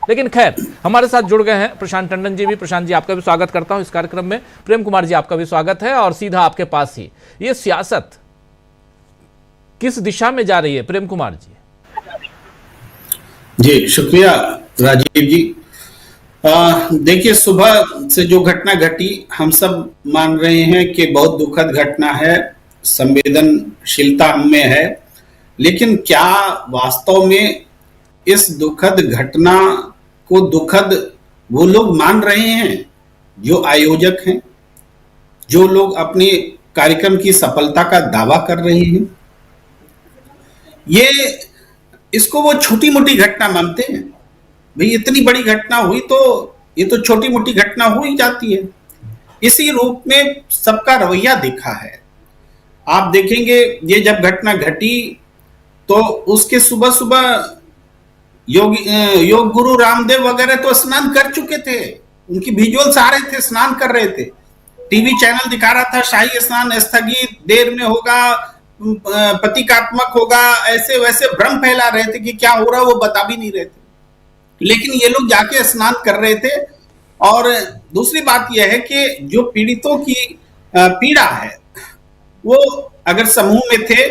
लेकिन खैर, हमारे साथ जुड़ गए हैं प्रशांत टंडन जी भी। प्रशांत जी, आपका भी स्वागत करता हूं इस कार्यक्रम में। प्रेम कुमार जी, आपका भी स्वागत है। और सीधा आपके पास ही, ये सियासत किस दिशा में जा रही है प्रेम कुमार जी? जी शुक्रिया राजीव जी। देखिए, सुबह से जो घटना घटी, हम सब मान रहे हैं कि बहुत दुखद घटना है, संवेदनशीलता हमें है। लेकिन क्या वास्तव में इस दुखद घटना को दुखद वो लोग मान रहे हैं जो आयोजक हैं, जो लोग अपने कार्यक्रम की सफलता का दावा कर रहे हैं? ये इसको वो छोटी मोटी घटना मानते हैं। भाई, इतनी बड़ी घटना हुई तो ये तो छोटी मोटी घटना हो ही जाती है। इसी रूप में सबका रवैया दिखा है। आप देखेंगे, ये जब घटना घटी तो उसके सुबह सुबह योग गुरु रामदेव वगैरह तो स्नान कर चुके थे, उनकी विजुअल्स आ रहे थे, स्नान कर रहे थे। टीवी चैनल दिखा रहा था शाही स्नान स्थगित, देर में होगा, प्रतीकात्मक होगा, ऐसे वैसे भ्रम फैला रहे थे कि क्या हो रहा है वो बता भी नहीं रहे थे। लेकिन ये लोग जाके स्नान कर रहे थे। और दूसरी बात यह है कि जो पीड़ितों की पीड़ा है, वो अगर समूह में थे,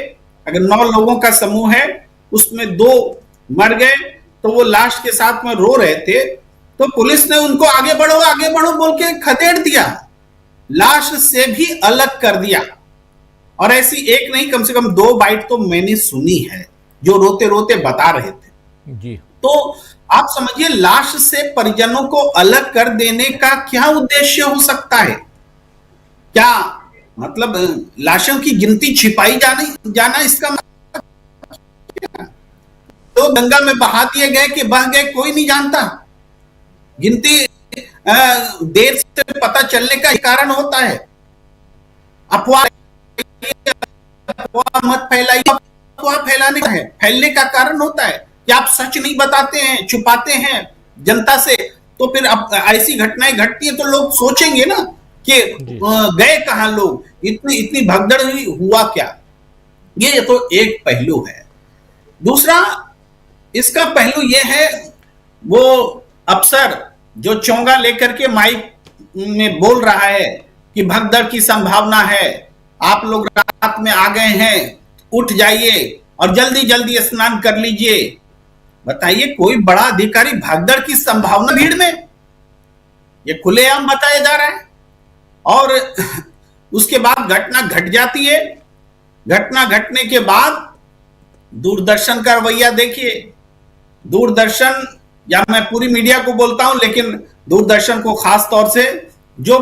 अगर 9 लोगों का समूह है, उसमें 2 मर गए, तो वो लाश के साथ में रो रहे थे, तो पुलिस ने उनको आगे बढ़ो बोल के खदेड़ दिया, लाश से भी अलग कर दिया। और ऐसी एक नहीं, कम से कम 2 बाइट तो मैंने सुनी है जो रोते रोते बता रहे थे जी। तो आप समझिए, लाश से परिजनों को अलग कर देने का क्या उद्देश्य हो सकता है? क्या मतलब लाशों की गिनती छिपाई जाना इसका मतलब? तो गंगा में बहा दिए गए कि बह गए, कोई नहीं जानता। गिनती देर से पता चलने का कारण होता है। अफवाह मत फैलाइए, अफवाह फैलाने का है, फैलने का कारण होता है कि आप सच नहीं बताते हैं, छुपाते हैं जनता से। तो फिर अब ऐसी घटनाएं घटती है तो लोग सोचेंगे ना कि गए कहां लोग, इतनी भगदड़ हुआ क्या? ये तो एक पहलू है। दूसरा इसका पहलू ये है, वो अफसर जो चोंगा लेकर के माइक में बोल रहा है कि भगदड़ की संभावना है, आप लोग रात में आ गए हैं, उठ जाइए और जल्दी जल्दी स्नान कर लीजिए। बताइए, कोई बड़ा अधिकारी भगदड़ की संभावना भीड़ में, ये खुलेआम बताया जा रहा है। और उसके बाद घटना घट जाती है। घटना घटने के बाद दूरदर्शन का रवैया देखिए। दूरदर्शन, या मैं पूरी मीडिया को बोलता हूं, लेकिन दूरदर्शन को खास तौर से जो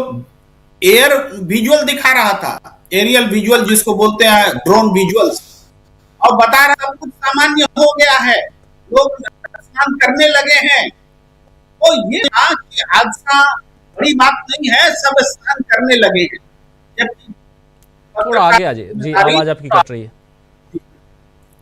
एयर विजुअल दिखा रहा था, एरियल विजुअल जिसको बोलते हैं, ड्रोन विजुअल्स, और बता रहा कुछ सामान्य हो गया है, लोग स्नान करने लगे हैं। तो ये हादसा बड़ी बात नहीं है, सब स्नान करने लगे हैं। थोड़ा आगे आ जाइए जी, आवाज आपकी कट रही है।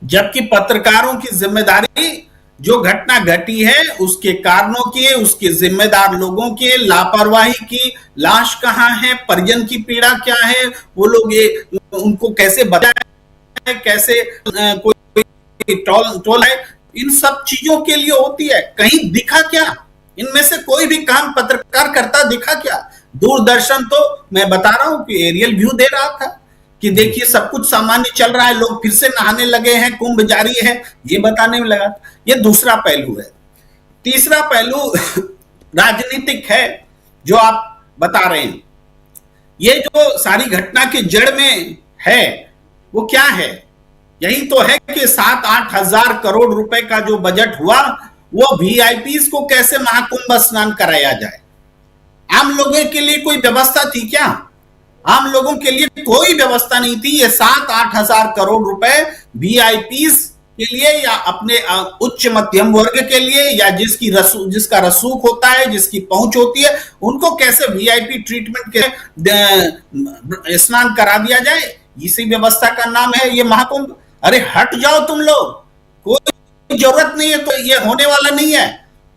जबकि पत्रकारों की जिम्मेदारी, जो घटना घटी है उसके कारणों की, उसके जिम्मेदार लोगों के लापरवाही की, लाश कहां है, परिजन की पीड़ा क्या है, वो लोग ये उनको कैसे बताए, कैसे कोई टोल है, इन सब चीजों के लिए होती है। कहीं दिखा क्या? इनमें से कोई भी काम पत्रकार करता दिखा क्या? दूरदर्शन तो मैं बता रहा हूं कि एरियल व्यू दे रहा था कि देखिए सब कुछ सामान्य चल रहा है, लोग फिर से नहाने लगे हैं, कुंभ जारी है, ये बताने में लगा। ये दूसरा पहलू है। तीसरा पहलू राजनीतिक है जो आप बता रहे हैं। ये जो सारी घटना की जड़ में है वो क्या है? यही तो है कि 7-8 हजार करोड़ रुपए का जो बजट हुआ वो वीआईपीज को कैसे महाकुंभ स्नान कराया जाए। आम लोगों के लिए कोई व्यवस्था थी क्या? आम लोगों के लिए कोई व्यवस्था नहीं थी। ये 7-8 हजार करोड़ रुपए वीआईपीज के लिए या अपने उच्च मध्यम वर्ग के लिए या जिसका रसूख होता है, जिसकी पहुंच होती है, उनको कैसे वीआईपी ट्रीटमेंट के स्नान करा दिया जाए, इसी व्यवस्था का नाम है ये महाकुंभ। अरे हट जाओ तुम लोग, कोई जरूरत नहीं है, तो ये होने वाला नहीं है।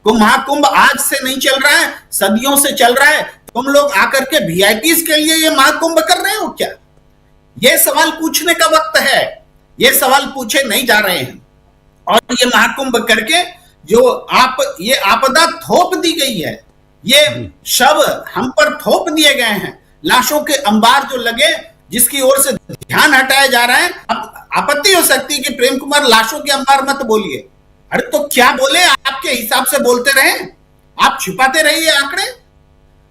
तो महाकुंभ आज से नहीं चल रहा है, सदियों से चल रहा है। तुम लोग आकर के वीआईपीज के लिए ये महाकुंभ कर रहे हो क्या? ये सवाल पूछने का वक्त है। ये सवाल पूछे नहीं जा रहे हैं। और ये महाकुंभ करके जो ये आपदा थोप दी गई है, ये शव हम पर थोप दिए गए हैं, लाशों के अंबार जो लगे, जिसकी ओर से ध्यान हटाया जा रहा है। अब आपत्ति हो सकती है कि प्रेम कुमार लाशों के अंबार मत बोलिए। अरे तो क्या बोले? आपके हिसाब से बोलते रहे, आप छिपाते रहिए आंकड़े।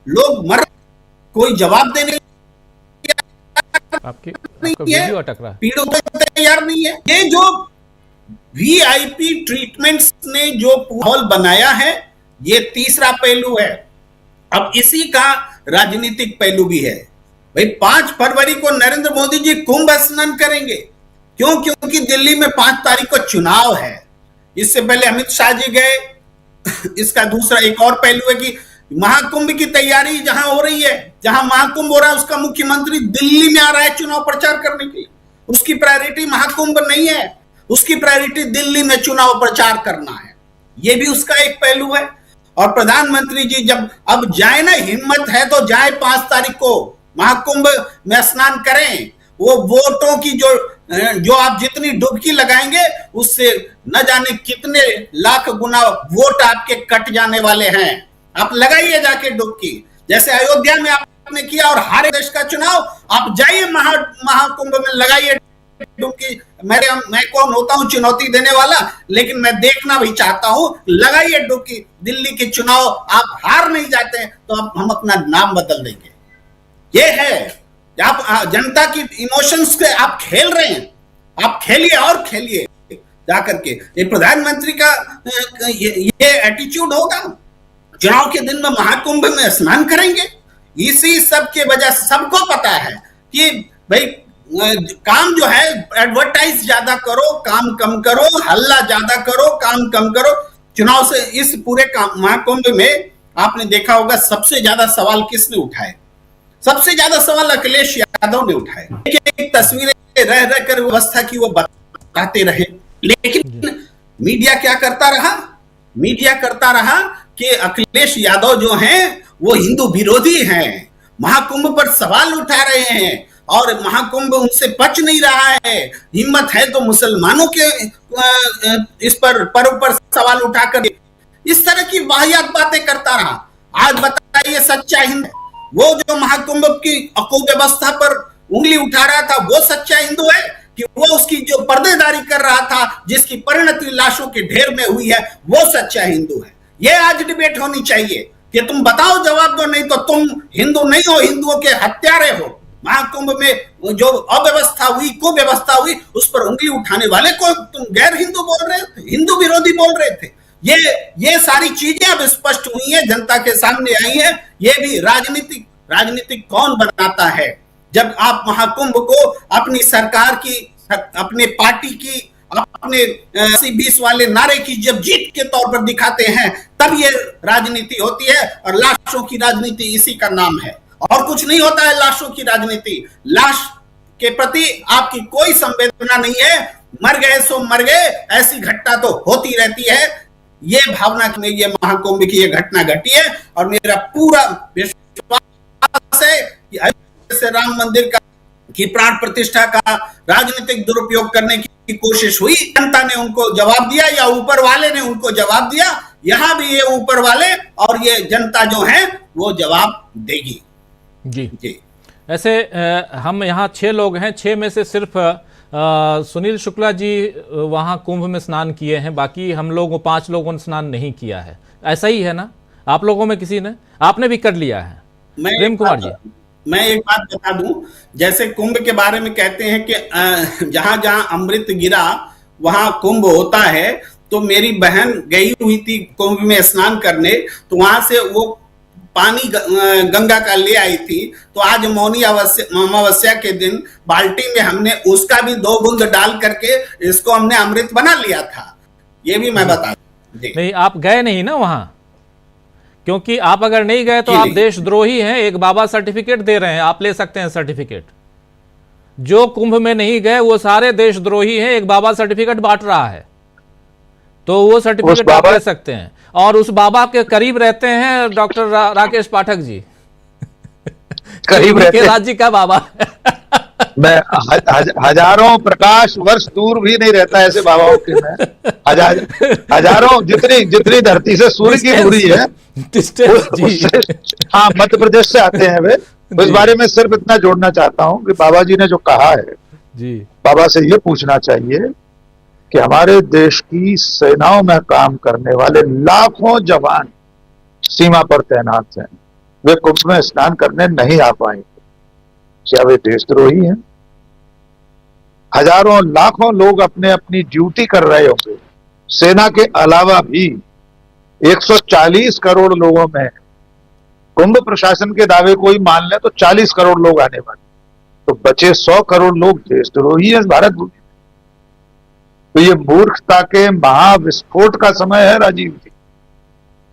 लोग मर, कोई जवाब देने आपका वीडियो अटक रहा है, पीड़ों को तैयार नहीं है। ये जो वीआईपी ट्रीटमेंट्स ने जो माहौल बनाया है, ये तीसरा पहलू है। अब इसी का राजनीतिक पहलू भी है। भाई 5 फरवरी को नरेंद्र मोदी जी कुंभ स्नान करेंगे। क्यों? क्योंकि दिल्ली में 5 तारीख को चुनाव है। इससे पहले अमित शाह जी गए। इसका दूसरा एक और पहलू है कि महाकुंभ की तैयारी जहां हो रही है, जहां महाकुंभ हो रहा है, उसका मुख्यमंत्री दिल्ली में आ रहा है चुनाव प्रचार करने के लिए। उसकी प्रायोरिटी महाकुंभ नहीं है, उसकी प्रायोरिटी दिल्ली में चुनाव प्रचार करना है। यह भी उसका एक पहलू है। और प्रधानमंत्री जी जब अब जाए ना, हिम्मत है तो जाए 5 तारीख को महाकुंभ में स्नान करें। वो वोटों की जो आप जितनी डुबकी लगाएंगे, उससे न जाने कितने लाख गुना वोट आपके कट जाने वाले हैं। आप लगाइए जाके डुबकी, जैसे अयोध्या में आपने किया और हारे देश का चुनाव। आप जाइए महाकुंभ में, लगाइए डुबकी। मैं कौन होता हूं चुनौती देने वाला, लेकिन मैं देखना भी चाहता हूं। लगाइए डुबकी। दिल्ली के चुनाव आप हार नहीं जाते हैं तो हम अपना नाम बदल देंगे। ये है, आप जनता की इमोशंस से आप खेल रहे हैं। आप खेलिए और खेलिए जाकर के। ये प्रधानमंत्री का ये एटीट्यूड होगा? चुनाव के दिन में महाकुंभ में स्नान करेंगे? इसी सब के वजह से सबको पता है कि भाई काम जो है, एडवर्टाइज ज्यादा करो, काम कम करो, हल्ला ज्यादा करो, काम कम करो। चुनाव से इस पूरे महाकुंभ में आपने देखा होगा सबसे ज्यादा सवाल किसने उठाए? सबसे ज्यादा सवाल अखिलेश यादव ने उठाए। एक तस्वीरें रह कर व्यवस्था की वो बताते रहे, लेकिन मीडिया क्या करता रहा? मीडिया करता रहा कि अखिलेश यादव जो हैं वो हिंदू विरोधी हैं, महाकुंभ पर सवाल उठा रहे हैं और महाकुंभ उनसे बच नहीं रहा है। हिम्मत है तो मुसलमानों के इस पर पर्व पर सवाल उठाकर इस तरह की वाहियात बातें करता रहा। आज बताइए, सच्चा हिंदू, वो जो महाकुंभ की अकुव्यवस्था पर उंगली उठा रहा था, वो सच्चा हिंदू है कि वो उसकी जो पर्देदारी कर रहा था, जिसकी परिणति लाशों के ढेर में हुई है, वो सच्चा हिंदू है? ये आज डिबेट होनी चाहिए कि तुम बताओ, जवाब दो, नहीं तो तुम हिंदू नहीं हो, हिंदुओं के हत्यारे हो। महाकुंभ में जो अव्यवस्था हुई, कुव्यवस्था हुई, उस पर उंगली उठाने वाले को तुम गैर हिंदू बोल रहे थे, हिंदू विरोधी बोल रहे थे। ये सारी चीजें अब स्पष्ट हुई हैं, जनता के सामने आई हैं। ये भी राजनीतिक कौन बनाता है? जब आप महाकुंभ को अपनी सरकार की, अपने पार्टी की, अपने 80-20 वाले नारे की जब जीत के तौर पर दिखाते हैं, तब ये राजनीति होती है। और लाशों की राजनीति इसी का नाम है, और कुछ नहीं होता है लाशों की राजनीति। लाश के प्रति आपकी कोई संवेदना नहीं है। मर गए सो मर गए, ऐसी घटना तो होती रहती है। ये भावना में ये महाकुंभ की ये घटना घटी है। और मेरा पूरा विश्वास है कि अयोध्या से राम मंदिर की प्राण प्रतिष्ठा का राजनीतिक दुरुपयोग करने की कोशिश हुई। जनता ने उनको जवाब दिया, या ऊपर वाले ने उनको जवाब दिया। यहां भी ये ऊपर वाले और ये जनता जो है वो जवाब देगी। जी। ऐसे हम यहाँ 6 लोग हैं, 6 में से सिर्फ सुनील शुक्ला जी वहाँ कुंभ में स्नान किए हैं, बाकी हम लोगों 5 लोगों ने स्नान नहीं किया है। ऐसा ही है ना? आप लोगों में किसी ने, आपने भी कर लिया है? प्रेम कुमार जी, मैं एक बात बता दूं, जैसे कुंभ के बारे में कहते हैं कि जहां जहां अमृत गिरा वहां कुंभ होता है, तो मेरी बहन गई हुई थी कुंभ में स्नान करने, तो वहां से वो पानी गंगा का ले आई थी, तो आज मौनी अमावस्या के दिन बाल्टी में हमने उसका भी 2 बूंद डाल करके इसको हमने अमृत बना लिया था। ये भी मैं बता दूं। नहीं, आप गए नहीं ना वहां, क्योंकि आप अगर नहीं गए तो आप देशद्रोही हैं। एक बाबा सर्टिफिकेट दे रहे हैं, आप ले सकते हैं सर्टिफिकेट। जो कुंभ में नहीं गए वो सारे देशद्रोही हैं, एक बाबा सर्टिफिकेट बांट रहा है, तो वो सर्टिफिकेट आप ले सकते हैं। और उस बाबा के करीब रहते हैं डॉक्टर राकेश पाठक जी, करीब रहते हैं। राज्य का बाबा मैं हजारों प्रकाश वर्ष दूर भी नहीं रहता ऐसे बाबाओं के। मैं हजारों जितनी धरती से सूर्य की दूरी है हाँ, मध्य प्रदेश से आते हैं वे। इस बारे में सिर्फ इतना जोड़ना चाहता हूं कि बाबा जी ने जो कहा है जी, बाबा से ये पूछना चाहिए कि हमारे देश की सेनाओं में काम करने वाले लाखों जवान सीमा पर तैनात हैं, वे कुंभ में स्नान करने नहीं आ पाएंगे। क्या वे देशद्रोही हैं? हजारों लाखों लोग अपने अपनी ड्यूटी कर रहे होंगे। सेना के अलावा भी 140 करोड़ लोगों में कुंभ प्रशासन के दावे को ही मान ले तो 40 करोड़ लोग आने वाले, तो बचे 100 करोड़ लोग देशद्रोही हैं भारत भूमि। तो ये मूर्खता के महाविस्फोट का समय है राजीव जी।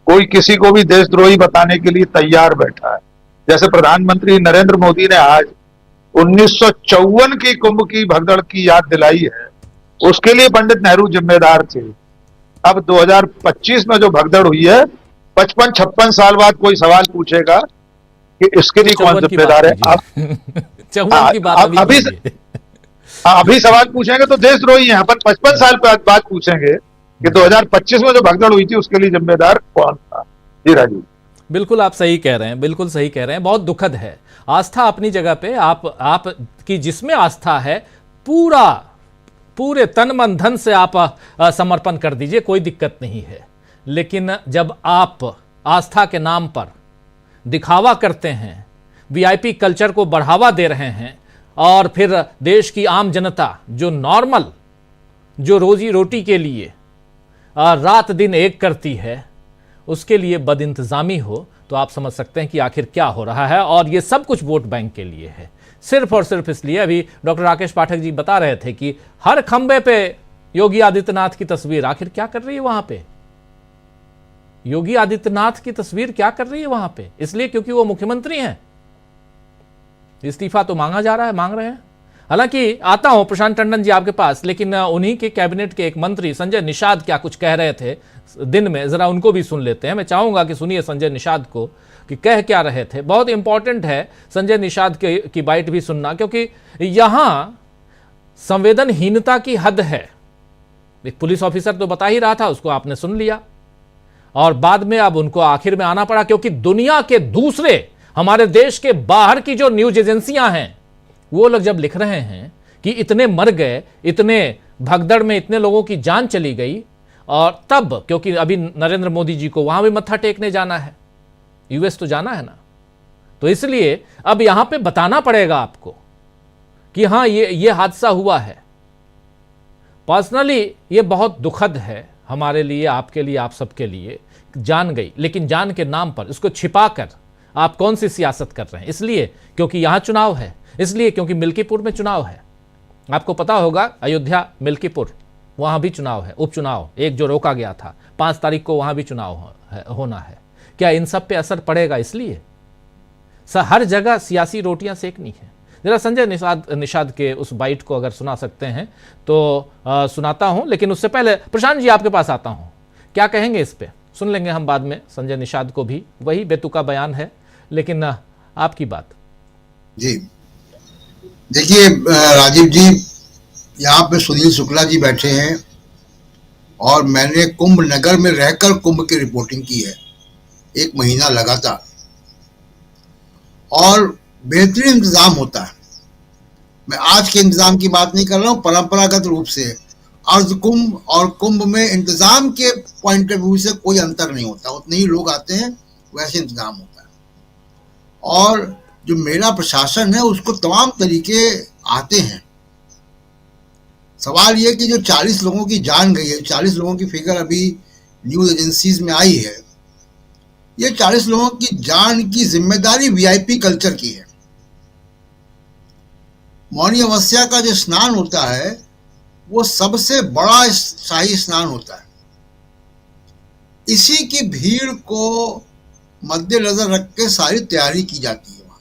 कोई किसी को भी देशद्रोही बताने के लिए तैयार बैठा है। जैसे प्रधानमंत्री नरेंद्र मोदी ने आज 1954 की कुंभ की भगदड़ की याद दिलाई है, उसके लिए पंडित नेहरू जिम्मेदार थे। अब 2025 में जो भगदड़ हुई है, 55-56 साल बाद कोई सवाल पूछेगा कि इसके लिए कौन जिम्मेदार है। अभी सवाल पूछेंगे तो देशद्रोही हैं। अपन 55 साल बाद पूछेंगे कि 2025 में जो भगदड़ हुई थी उसके लिए जिम्मेदार कौन था। जी राजीव, बिल्कुल आप सही कह रहे हैं, बिल्कुल सही कह रहे हैं। बहुत दुखद है। आस्था अपनी जगह पे, आप की जिसमें आस्था है पूरे तन मन धन से आप समर्पण कर दीजिए, कोई दिक्कत नहीं है। लेकिन जब आप आस्था के नाम पर दिखावा करते हैं, वीआईपी कल्चर को बढ़ावा दे रहे हैं, और फिर देश की आम जनता जो नॉर्मल, जो रोजी रोटी के लिए रात दिन एक करती है, उसके लिए बदइंतजामी हो, तो आप समझ सकते हैं कि आखिर क्या हो रहा है। और ये सब कुछ वोट बैंक के लिए है, सिर्फ और सिर्फ इसलिए। अभी डॉक्टर राकेश पाठक जी बता रहे थे कि हर खंबे पे योगी आदित्यनाथ की तस्वीर, आखिर क्या कर रही है वहां पे? योगी आदित्यनाथ की तस्वीर क्या कर रही है वहां पे? इसलिए क्योंकि वो मुख्यमंत्री हैं, इस्तीफा तो मांगा जा रहा है, मांग रहे हैं। हालांकि आता हूं प्रशांत टंडन जी आपके पास, लेकिन उन्हीं के कैबिनेट के एक मंत्री संजय निषाद क्या कुछ कह रहे थे दिन में, जरा उनको भी सुन लेते हैं। मैं चाहूंगा कि सुनिए संजय निषाद को कि कह क्या रहे थे। बहुत इंपॉर्टेंट है संजय निषाद की बाइट भी सुनना, क्योंकि यहां संवेदनहीनता की हद है। एक पुलिस ऑफिसर तो बता ही रहा था, उसको आपने सुन लिया, और बाद में अब उनको आखिर में आना पड़ा, क्योंकि दुनिया के दूसरे, हमारे देश के बाहर की जो न्यूज एजेंसियां हैं, वो लोग जब लिख रहे हैं कि इतने मर गए, इतने भगदड़ में इतने लोगों की जान चली गई, और तब क्योंकि अभी नरेंद्र मोदी जी को वहां भी मत्था टेकने जाना है, यूएस तो जाना है ना, तो इसलिए अब यहां पे बताना पड़ेगा आपको कि हां ये हादसा हुआ है। पर्सनली ये बहुत दुखद है हमारे लिए, आपके लिए, आप सबके लिए। जान गई, लेकिन जान के नाम पर उसको छिपाकर आप कौन सी सियासत कर रहे हैं? इसलिए क्योंकि यहां चुनाव है, इसलिए क्योंकि मिल्कीपुर में चुनाव है। आपको पता होगा अयोध्या मिल्कीपुर, वहां भी चुनाव है, उपचुनाव एक जो रोका गया था, 5 तारीख को वहां भी चुनाव होना है। क्या इन सब पे असर पड़ेगा? इसलिए हर जगह सियासी रोटियां सेकनी है। जरा संजय निषाद के उस बाइट को अगर सुना सकते हैं तो सुनाता हूं, लेकिन उससे पहले प्रशांत जी आपके पास आता हूं, क्या कहेंगे इस पे? सुन लेंगे हम बाद में संजय निषाद को भी, वही बेतुका बयान है, लेकिन आपकी बात। जी देखिए राजीव जी, यहाँ पे सुनील शुक्ला जी बैठे हैं, और मैंने कुंभ नगर में रहकर कुंभ की रिपोर्टिंग की है 1 महीना लगातार, और बेहतरीन इंतजाम होता है। मैं आज के इंतजाम की बात नहीं कर रहा हूँ, परंपरागत रूप से अर्ध कुंभ और कुंभ में इंतजाम के पॉइंट ऑफ व्यू से कोई अंतर नहीं होता, उतने ही लोग आते हैं, वैसे इंतजाम होता है। और जो मेला प्रशासन है उसको तमाम तरीके आते हैं। सवाल ये कि जो 40 लोगों की जान गई है, 40 लोगों की फिगर अभी न्यूज एजेंसीज में आई है, ये 40 लोगों की जान की जिम्मेदारी वीआईपी कल्चर की है। मौनी अमावस्या का जो स्नान होता है वो सबसे बड़ा शाही स्नान होता है। इसी की भीड़ को मद्देनजर रख के सारी तैयारी की जाती है वहां।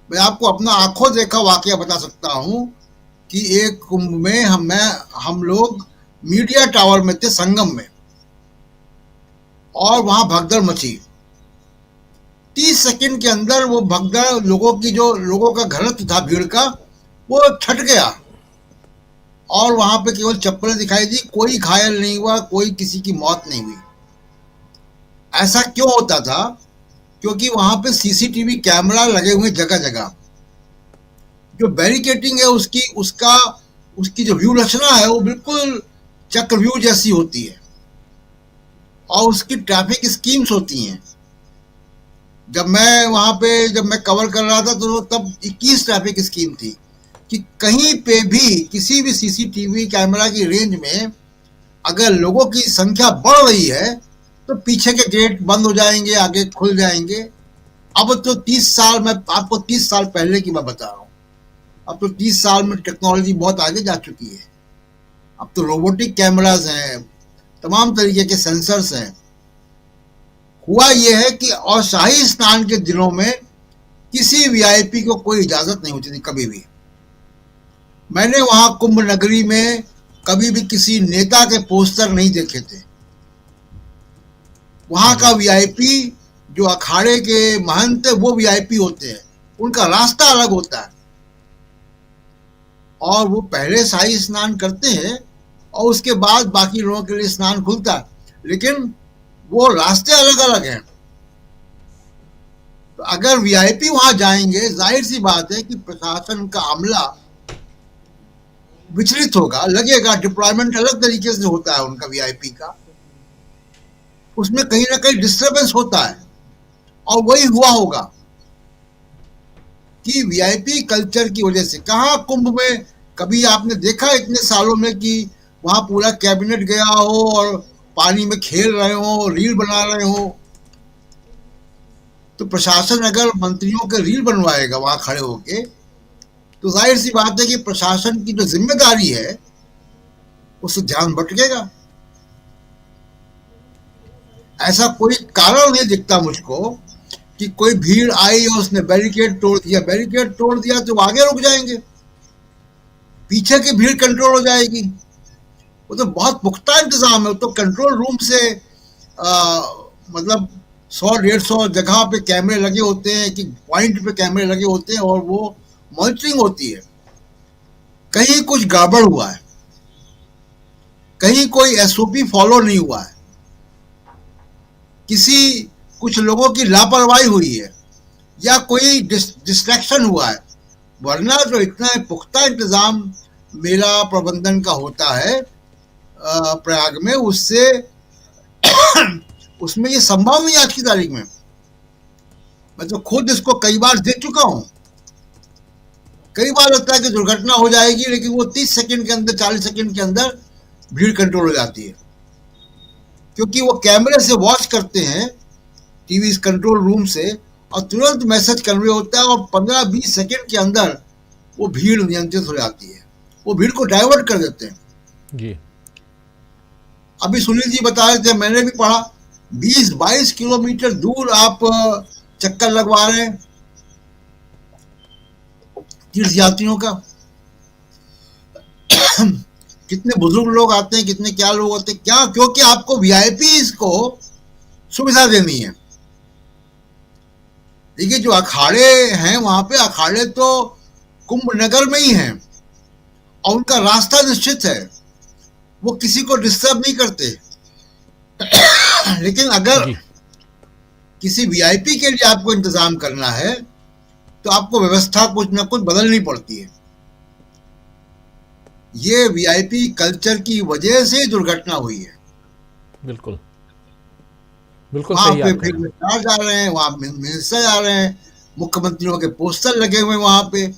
मैं आपको अपना आंखों देखा वाकया बता सकता हूं कि एक कुंभ में हम लोग मीडिया टावर में थे, संगम में, और वहां भगदड़ मची। 30 सेकंड के अंदर वो भगदड़ लोगों का घनत्व था भीड़ का, वो छट गया और वहां पे केवल चप्पलें दिखाई दी। कोई घायल नहीं हुआ, कोई किसी की मौत नहीं हुई। ऐसा क्यों होता था? क्योंकि वहां पे सीसीटीवी कैमरा लगे हुए जगह जगह। जो बैरिकेटिंग है उसकी जो व्यू रचना है वो बिल्कुल चक्रव्यूह जैसी होती है, और उसकी ट्रैफिक स्कीम्स होती हैं। जब मैं कवर कर रहा था तो तब 21 ट्रैफिक स्कीम थी कि कहीं पे भी किसी भी सीसीटीवी कैमरा की रेंज में अगर लोगों की संख्या बढ़ रही है तो पीछे के गेट बंद हो जाएंगे, आगे खुल जाएंगे। अब तो 30 साल, मैं आपको 30 साल पहले की मैं बता रहा हूँ, अब तो 30 साल में टेक्नोलॉजी बहुत आगे जा चुकी है। अब तो रोबोटिक कैमराज हैं, तमाम तरीके के सेंसर्स हैं। हुआ यह है कि और शाही स्नान के दिनों में किसी वीआईपी को कोई इजाजत नहीं होती थी कभी भी। मैंने वहां कुंभ नगरी में कभी भी किसी नेता के पोस्टर नहीं देखे थे। वहां का वीआईपी जो अखाड़े के महंत है वो वीआईपी होते हैं, उनका रास्ता अलग होता है और वो पहले शाही स्नान करते हैं और उसके बाद बाकी लोगों के लिए स्नान खुलता है, लेकिन वो रास्ते अलग अलग हैं। तो अगर वीआईपी वहां जाएंगे, जाहिर सी बात है कि प्रशासन का अमला विचलित होगा, लगेगा डिप्लॉयमेंट अलग तरीके से होता है उनका वीआईपी का, उसमें कहीं ना कहीं डिस्टर्बेंस होता है। और वही हुआ होगा कि वीआईपी कल्चर की वजह से। कहाँ कुंभ में कभी आपने देखा इतने सालों में कि वहां पूरा कैबिनेट गया हो और पानी में खेल रहे हो, रील बना रहे हो? तो प्रशासन अगर मंत्रियों के रील बनवाएगा वहां खड़े होके, तो जाहिर सी बात है कि प्रशासन की जो जिम्मेदारी है उससे ध्यान भटकेगा। ऐसा कोई कारण नहीं दिखता मुझको कि कोई भीड़ आई और उसने बैरिकेड तोड़ दिया। बैरिकेड तोड़ दिया तो आगे रुक जाएंगे, पीछे की भीड़ कंट्रोल हो जाएगी। वो तो बहुत पुख्ता इंतजाम है। तो कंट्रोल रूम से मतलब 100-150 जगह पे कैमरे लगे होते हैं, कि पॉइंट पे कैमरे लगे होते हैं और वो मॉनिटरिंग होती है। कहीं कुछ गड़बड़ हुआ है, कहीं कोई एसओपी फॉलो नहीं हुआ है, कुछ लोगों की लापरवाही हुई है या कोई डिस्ट्रैक्शन हुआ है, वरना जो इतना पुख्ता इंतजाम मेला प्रबंधन का होता है प्रयाग में, उसमें ये संभव नहीं आज की तारीख में। मैं तो खुद इसको कई बार देख चुका हूं। कई बार लगता है कि दुर्घटना हो जाएगी, लेकिन वो 30 सेकंड के अंदर, 40 सेकंड के अंदर भीड़ कंट्रोल हो जाती है, क्योंकि वो कैमरे से वॉच करते हैं टीवी कंट्रोल रूम से और तुरंत मैसेज कन्वे होता है और 15-20 सेकंड के अंदर वो भीड़ नियंत्रित हो जाती है, वो भीड़ को डाइवर्ट कर देते हैं जी। अभी सुनील जी बता रहे थे, मैंने भी पढ़ा, 20-22 किलोमीटर दूर आप चक्कर लगवा रहे हैं तीर्थ यात्रियों का। कितने बुजुर्ग लोग आते हैं, कितने क्या लोग होते हैं, क्या? क्योंकि आपको वीआईपी को सुविधा देनी है। देखिए जो अखाड़े हैं वहां पे, अखाड़े तो कुंभ नगर में ही हैं और उनका रास्ता निश्चित है, वो किसी को डिस्टर्ब नहीं करते। लेकिन अगर किसी वीआईपी के लिए आपको इंतजाम करना है तो आपको व्यवस्था कुछ ना कुछ बदलनी पड़ती है। ये वीआईपी कल्चर की वजह से दुर्घटना हुई है। बिल्कुल बिल्कुल वहां सही पे आप कह फिर रहे हैं। मिनिस्टर जा रहे हैं, वहां मिनिस्टर जा रहे हैं, मुख्यमंत्रियों के पोस्टर लगे हुए हैं वहां पे।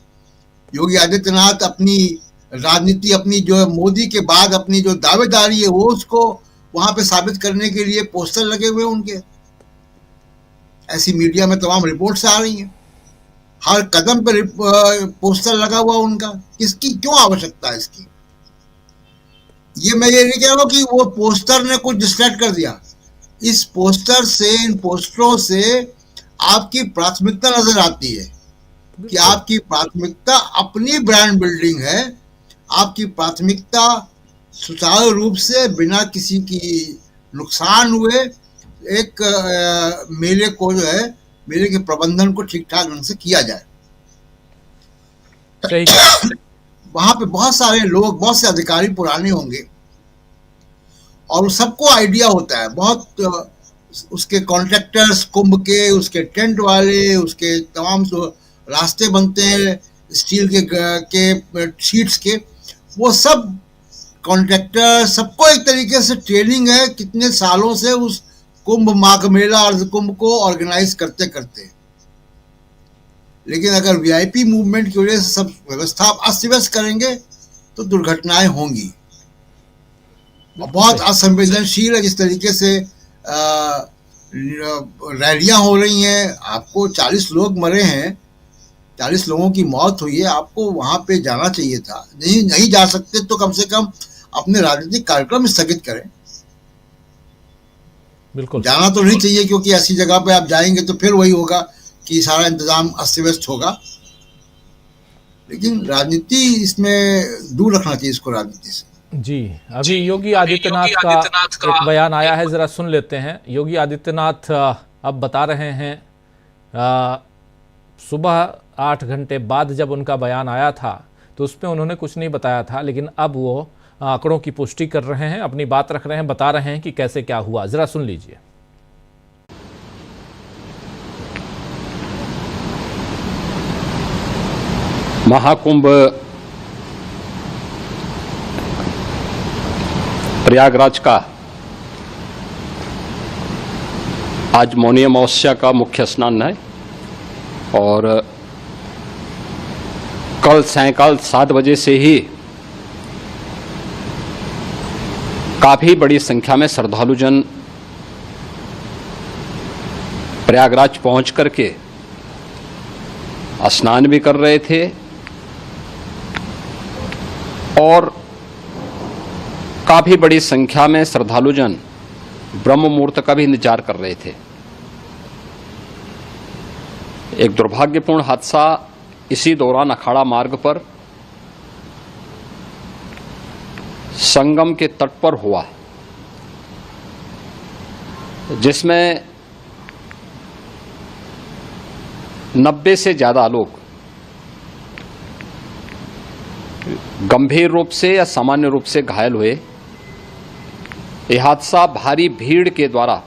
योगी आदित्यनाथ अपनी राजनीति, अपनी जो है मोदी के बाद अपनी जो दावेदारी है वो उसको वहां पे साबित करने के लिए पोस्टर लगे हुए हैं उनके। ऐसी मीडिया में तमाम रिपोर्ट्स आ रही हैं, हर कदम पे पोस्टर लगा हुआ उनका। किसकी क्यों आवश्यकता है इसकी? ये मैं ये नहीं कह रहा हूं कि वो पोस्टर ने कुछ डिस्ट्रैक्ट कर दिया। इस पोस्टर से, इन पोस्टरों से आपकी प्राथमिकता नजर आती है कि आपकी प्राथमिकता अपनी ब्रांड बिल्डिंग है। आपकी प्राथमिकता सुचारू रूप से बिना किसी की नुकसान हुए एक मेले को जो है, मेले के प्रबंधन को ठीक ठाक ढंग से किया जाए। सही कहा। वहां पे बहुत सारे लोग, बहुत से अधिकारी पुराने होंगे और सबको आइडिया होता है बहुत। उसके कॉन्ट्रैक्टर्स कुंभ के, उसके टेंट वाले, उसके तमाम रास्ते बनते हैं स्टील के शीट्स के, वो सब कॉन्ट्रैक्टर, सबको एक तरीके से ट्रेनिंग है कितने सालों से उस कुंभ, माघ मेला, अर्ध कुंभ को ऑर्गेनाइज करते करते। लेकिन अगर वीआईपी मूवमेंट की वजह से सब व्यवस्था अस्त व्यस्त करेंगे तो दुर्घटनाएं होंगी। बहुत असंवेदनशील है जिस तरीके से रैलियां हो रही हैं। आपको 40 लोग मरे हैं, 40 लोगों की मौत हुई है, आपको वहां पे जाना चाहिए था। नहीं जा सकते तो कम से कम अपने राजनीतिक कार्यक्रम स्थगित करें। बिल्कुल जाना तो नहीं चाहिए, क्योंकि ऐसी जगह पे आप जाएंगे तो फिर वही होगा कि सारा इंतजाम अस्त व्यस्त होगा। लेकिन राजनीति, इसमें दूर रखना चाहिए इसको राजनीति से। जी, अभी योगी आदित्यनाथ का एक बयान आया है, जरा सुन लेते हैं। योगी आदित्यनाथ अब बता रहे हैं, सुबह 8 घंटे बाद जब उनका बयान आया था तो उसमें उन्होंने कुछ नहीं बताया था, लेकिन अब वो आंकड़ों की पुष्टि कर रहे हैं, अपनी बात रख रहे हैं, बता रहे हैं कि कैसे क्या हुआ। जरा सुन लीजिए। महाकुंभ प्रयागराज का आज मौनी अमावस्या का मुख्य स्नान है और कल सायंकाल 7 बजे से ही काफी बड़ी संख्या में श्रद्धालुजन प्रयागराज पहुंच करके स्नान भी कर रहे थे और काफी बड़ी संख्या में श्रद्धालुजन ब्रह्म मुहूर्त का भी इंतजार कर रहे थे। एक दुर्भाग्यपूर्ण हादसा इसी दौरान अखाड़ा मार्ग पर संगम के तट पर हुआ, जिसमें 90 से ज्यादा लोग गंभीर रूप से या सामान्य रूप से घायल हुए। यह हादसा भारी भीड़ के द्वारा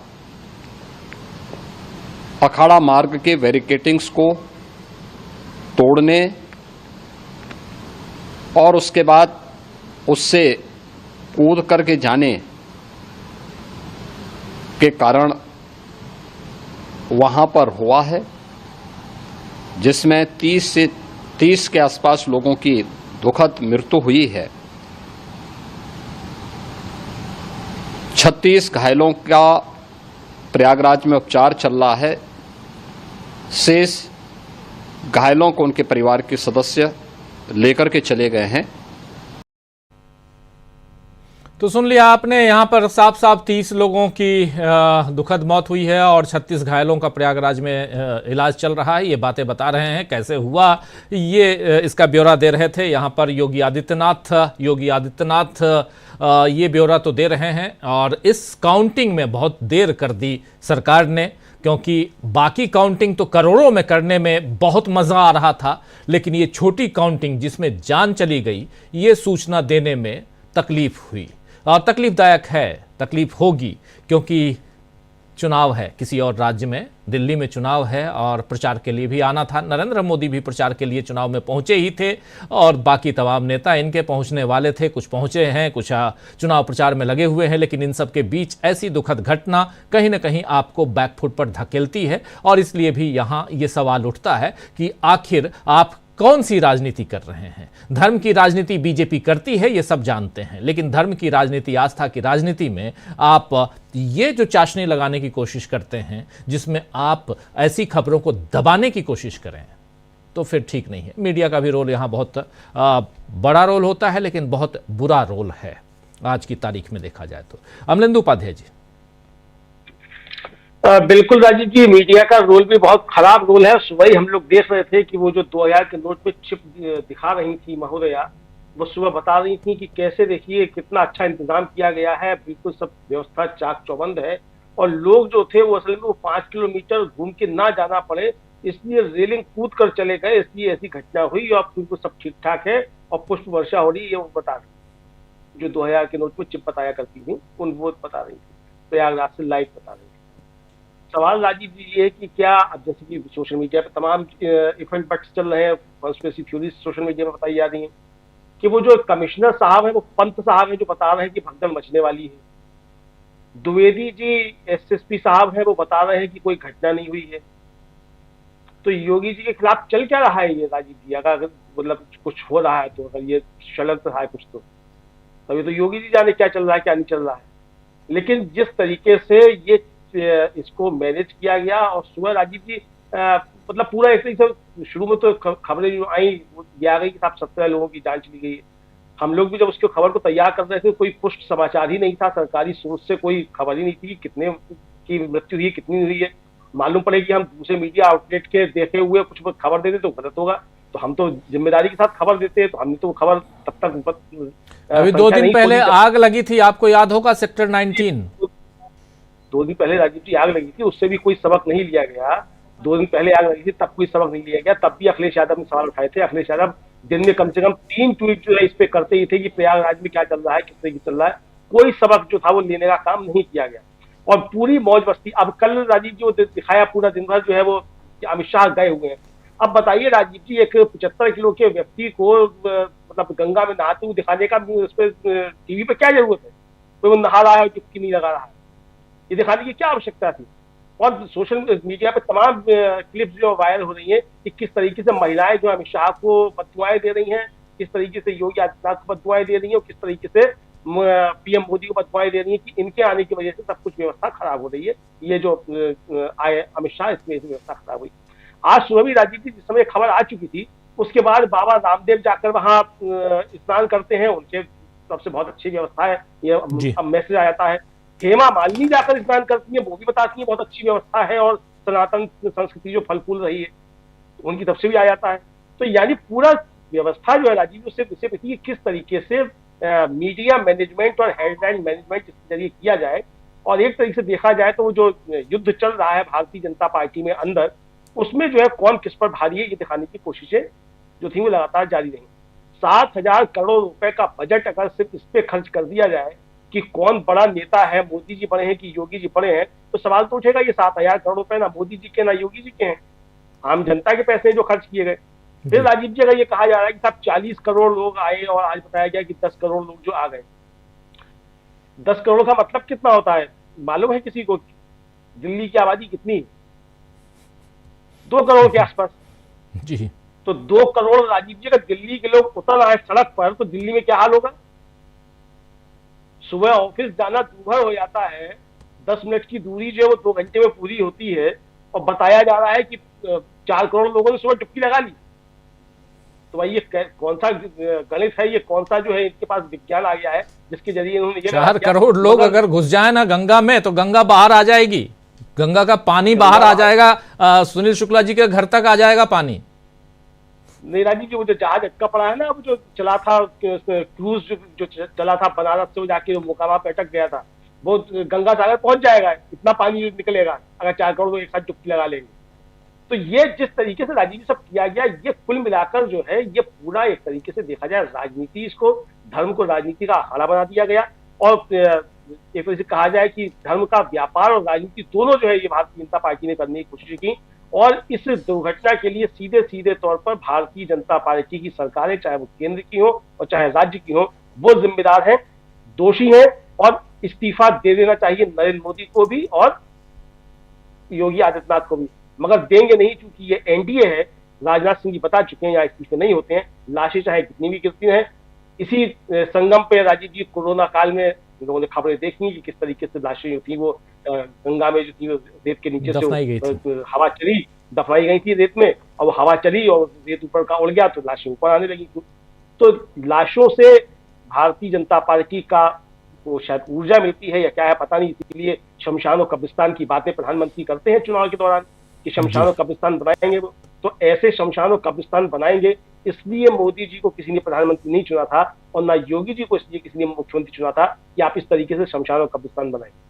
अखाड़ा मार्ग के बैरिकेडिंग्स को तोड़ने और उसके बाद उससे कूद करके जाने के कारण वहां पर हुआ है, जिसमें 30 के आसपास लोगों की दुखद मृत्यु हुई है। 36 घायलों का प्रयागराज में उपचार चल रहा है। शेष घायलों को उनके परिवार के सदस्य लेकर के चले गए हैं। तो सुन लिया आपने, यहाँ पर साफ साफ 30 लोगों की दुखद मौत हुई है और 36 घायलों का प्रयागराज में इलाज चल रहा है। ये बातें बता रहे हैं कैसे हुआ, ये इसका ब्यौरा दे रहे थे यहाँ पर योगी आदित्यनाथ ये ब्यौरा तो दे रहे हैं। और इस काउंटिंग में बहुत देर कर दी सरकार ने, क्योंकि बाकी काउंटिंग तो करोड़ों में करने में बहुत मज़ा आ रहा था, लेकिन ये छोटी काउंटिंग जिसमें जान चली गई, ये सूचना देने में तकलीफ हुई और तकलीफदायक है, तकलीफ होगी, क्योंकि चुनाव है किसी और राज्य में, दिल्ली में चुनाव है और प्रचार के लिए भी आना था। नरेंद्र मोदी भी प्रचार के लिए चुनाव में पहुंचे ही थे और बाकी तमाम नेता इनके पहुंचने वाले थे। कुछ पहुंचे हैं, कुछ चुनाव प्रचार में लगे हुए हैं, लेकिन इन सब के बीच ऐसी दुखद घटना कहीं ना कहीं आपको बैकफुट पर धकेलती है। और इसलिए भी यहाँ ये सवाल उठता है कि आखिर आप कौन सी राजनीति कर रहे हैं। धर्म की राजनीति बीजेपी करती है, ये सब जानते हैं, लेकिन धर्म की राजनीति, आस्था की राजनीति में आप ये जो चाशनी लगाने की कोशिश करते हैं, जिसमें आप ऐसी खबरों को दबाने की कोशिश करें, तो फिर ठीक नहीं है। मीडिया का भी रोल यहाँ बहुत बड़ा रोल होता है, लेकिन बहुत बुरा रोल है आज की तारीख में देखा जाए तो। अमलेंदु उपाध्याय जी। बिल्कुल राजीव जी, मीडिया का रोल भी बहुत खराब रोल है। सुबह ही हम लोग देख रहे थे कि वो जो 2000 के नोट पे चिप दिखा रही थी महोदया, वो सुबह बता रही थी कि कैसे देखिए कितना अच्छा इंतजाम किया गया है, बिल्कुल सब व्यवस्था चाक चौबंद है। और लोग जो थे वो असल में वो 5 किलोमीटर घूम के ना जाना पड़े, इसलिए रेलिंग कूद कर चले गए, इसलिए ऐसी घटना हुई। और बिल्कुल सब ठीक ठाक है और पुष्प वर्षा हो रही है। वो बता रही जो 2000 के नोट पे चिप बताया करती थी, उन वो बता रही थी, प्रयागराज से लाइव बता रही थी। सवाल राजीव जी ये है कि क्या अब जैसे कि सोशल मीडिया पे तमाम इवेंट बट्स चल रहे हैं, कॉन्स्पिरेसी थ्योरीज सोशल मीडिया में बताई जा रही हैं कि वो जो कमिश्नर साहब है, वो पंत साहब है, जो बता रहे हैं कि भगदड़ मचने वाली है। द्विवेदी जी एसएसपी साहब है, वो बता रहे हैं कि कोई घटना नहीं हुई है। तो योगी जी के खिलाफ चल क्या रहा है ये राजीव जी? अगर मतलब कुछ हो रहा है तो, अगर ये षड्यंत्र रहा है कुछ, तो तभी तो योगी जी जाने क्या चल रहा है क्या नहीं चल रहा है। लेकिन जिस तरीके से ये इसको मैनेज किया गया, और सुबह राजीव जी मतलब पूरा एक तरीके से शुरू में तो खबरें जो आई ये आ गई कि साहब 17 लोगों की जान चली गई है। हम लोग भी जब उसकी खबर को तैयार कर रहे थे, कोई पुष्ट समाचार ही नहीं था, सरकारी सोर्स से कोई खबर ही नहीं थी कि कितने की मृत्यु हुई है, कितनी हुई है। मालूम पड़ेगी हम दूसरे मीडिया आउटलेट के देखे हुए कुछ खबर देते तो गलत होगा, तो हम तो जिम्मेदारी के साथ खबर देते हैं, तो हमने तो खबर तब तक अभी 2 दिन पहले आग लगी थी, आपको याद होगा, सेक्टर 19। 2 दिन पहले राजीव जी आग लगी थी, उससे भी कोई सबक नहीं लिया गया। 2 दिन पहले आग लगी थी, तब कोई सबक नहीं लिया गया। तब भी अखिलेश यादव ने सवाल उठाए थे। अखिलेश यादव दिन में कम से कम 3 ट्वीट जो है इस पे करते ही थे कि प्रयागराज में क्या चल रहा है, किस तरह की चल रहा है। कोई सबक जो था वो लेने का काम नहीं किया गया और पूरी मौज मस्ती। अब कल राजीव जी वो दिखाया पूरा दिन भर जो है वो अमित शाह गए हुए हैं। अब बताइए राजीव जी, एक 75 किलो के व्यक्ति को मतलब गंगा में नहाते हुए दिखाने का उस पर टीवी पे क्या जरूरत है? कोई वो नहा रहा है, डुबकी नहीं लगा रहा है, ये दिखाने की क्या आवश्यकता थी? और सोशल मीडिया पे तमाम क्लिप्स जो वायरल हो रही हैं कि किस तरीके से महिलाएं जो अमित शाह को बददुआएं दे रही हैं, किस तरीके से योगी आदित्यनाथ को बददुआएं दे रही हैं, और किस तरीके से पीएम मोदी को बददुआएं दे रही हैं कि इनके आने की वजह से सब कुछ व्यवस्था खराब हो रही है। ये जो आए अमित शाह, इसमें व्यवस्था खराब हुई। आज सुबह भी राजीव जी जिस समय खबर आ चुकी थी, उसके बाद बाबा रामदेव जाकर वहां स्नान करते हैं, उनके तरफ से बहुत अच्छी व्यवस्था है। ये अब मैसेज आ जाता है। हेमा मालिनी जाकर स्नान करती है, वो भी बताती है बहुत अच्छी व्यवस्था है और सनातन संस्कृति जो फल फूल रही है, उनकी तरफ से भी आ जाता है। तो यानी पूरा व्यवस्था जो है राजीव उससे कि किस तरीके से मीडिया मैनेजमेंट और हेडलाइन मैनेजमेंट इसके जरिए किया जाए। और एक तरीके से देखा जाए तो वो जो युद्ध चल रहा है भारतीय जनता पार्टी में अंदर, उसमें जो है कौन किस पर भारी है ये दिखाने की कोशिशें जो थी वो लगातार जारी रही। 7,000 करोड़ रुपए का बजट अगर सिर्फ इस पे खर्च कर दिया जाए कि कौन बड़ा नेता है, मोदी जी बड़े हैं कि योगी जी बड़े हैं, तो सवाल तो उठेगा ये 7,000 करोड़ रुपए ना मोदी जी के ना योगी जी के हैं, आम जनता के पैसे जो खर्च किए गए। फिर राजीव जी अगर ये कहा जा रहा है कि साहब 40 करोड़ लोग आए और आज बताया गया कि 10 करोड़ लोग जो आ गए, 10 करोड़ का मतलब कितना होता है मालूम है किसी को? दिल्ली की आबादी कितनी? 2 करोड़ के आसपास जी। तो 2 करोड़ राजीव जी, अगर दिल्ली के लोग उतर आए सड़क पर तो दिल्ली में क्या हाल होगा? सुबह ऑफिस जाना दूभर हो जाता है, 10 मिनट की दूरी जो है वो 2 घंटे में पूरी होती है, और बताया जा रहा है कि 4 करोड़ लोगों ने सुबह डुबकी लगा ली। तो भाई ये कौन सा गणित है, ये कौन सा जो है इनके पास विज्ञान आ गया है जिसके जरिए इन्होंने 4 करोड़ लोग अगर घुस जाए ना गंगा में तो गंगा बाहर आ जाएगी, गंगा का पानी बाहर आ जाएगा, सुनील शुक्ला जी के घर तक आ जाएगा पानी। नहीं राजीव जी, वो जो जहाज अटका पड़ा है ना, वो जो चला था क्रूज जो चला था बनारस से, वो जाके मोकामा पे अटक गया था, वो गंगा सागर पहुंच जाएगा। इतना पानी निकलेगा अगर 4 करोड़ को एक साथ डुबकी लगा लेंगे। तो ये जिस तरीके से राजीव सब किया गया, ये कुल मिलाकर जो है ये पूरा एक तरीके से देखा जाए राजनीति, इसको धर्म को राजनीति का अखाड़ा बना दिया गया। और एक तरह से कहा जाए कि धर्म का व्यापार और राजनीति दोनों जो है ये भारतीय जनता पार्टी ने करने की कोशिश की, और इस दुर्घटना के लिए सीधे सीधे तौर पर भारतीय जनता पार्टी की सरकारें, चाहे वो केंद्र की हो और चाहे राज्य की हो, वो जिम्मेदार हैं, दोषी हैं, और इस्तीफा दे देना चाहिए नरेंद्र मोदी को भी और योगी आदित्यनाथ को भी, मगर देंगे नहीं, क्योंकि ये एनडीए है। राजनाथ सिंह जी बता चुके हैं यहाँ इस्तीफे नहीं होते हैं, लाशें चाहे कितनी भी गिरती हैं। इसी संगम पे राजीव जी कोरोना काल में लोगों ने खबरें देखी कि किस तरीके से लाशें जो थी वो गंगा में जो थी रेत के नीचे से हवा चली, दफनाई गई थी रेत में, और वो हवा चली और रेत ऊपर का उड़ गया तो लाशें ऊपर आने लगी। तो लाशों से भारतीय जनता पार्टी का वो शायद ऊर्जा मिलती है या क्या है पता नहीं, इसीलिए शमशान और कब्रिस्तान की बातें प्रधानमंत्री करते हैं चुनाव के दौरान कि शमशान और कब्रिस्तान बनाएंगे वो। तो ऐसे शमशान और कब्रिस्तान बनाएंगे, इसलिए मोदी जी को किसी ने प्रधानमंत्री नहीं चुना था, और ना योगी जी को इसलिए किसी ने मुख्यमंत्री चुना था कि आप इस तरीके से शमशान और कब्रिस्तान बनाएंगे।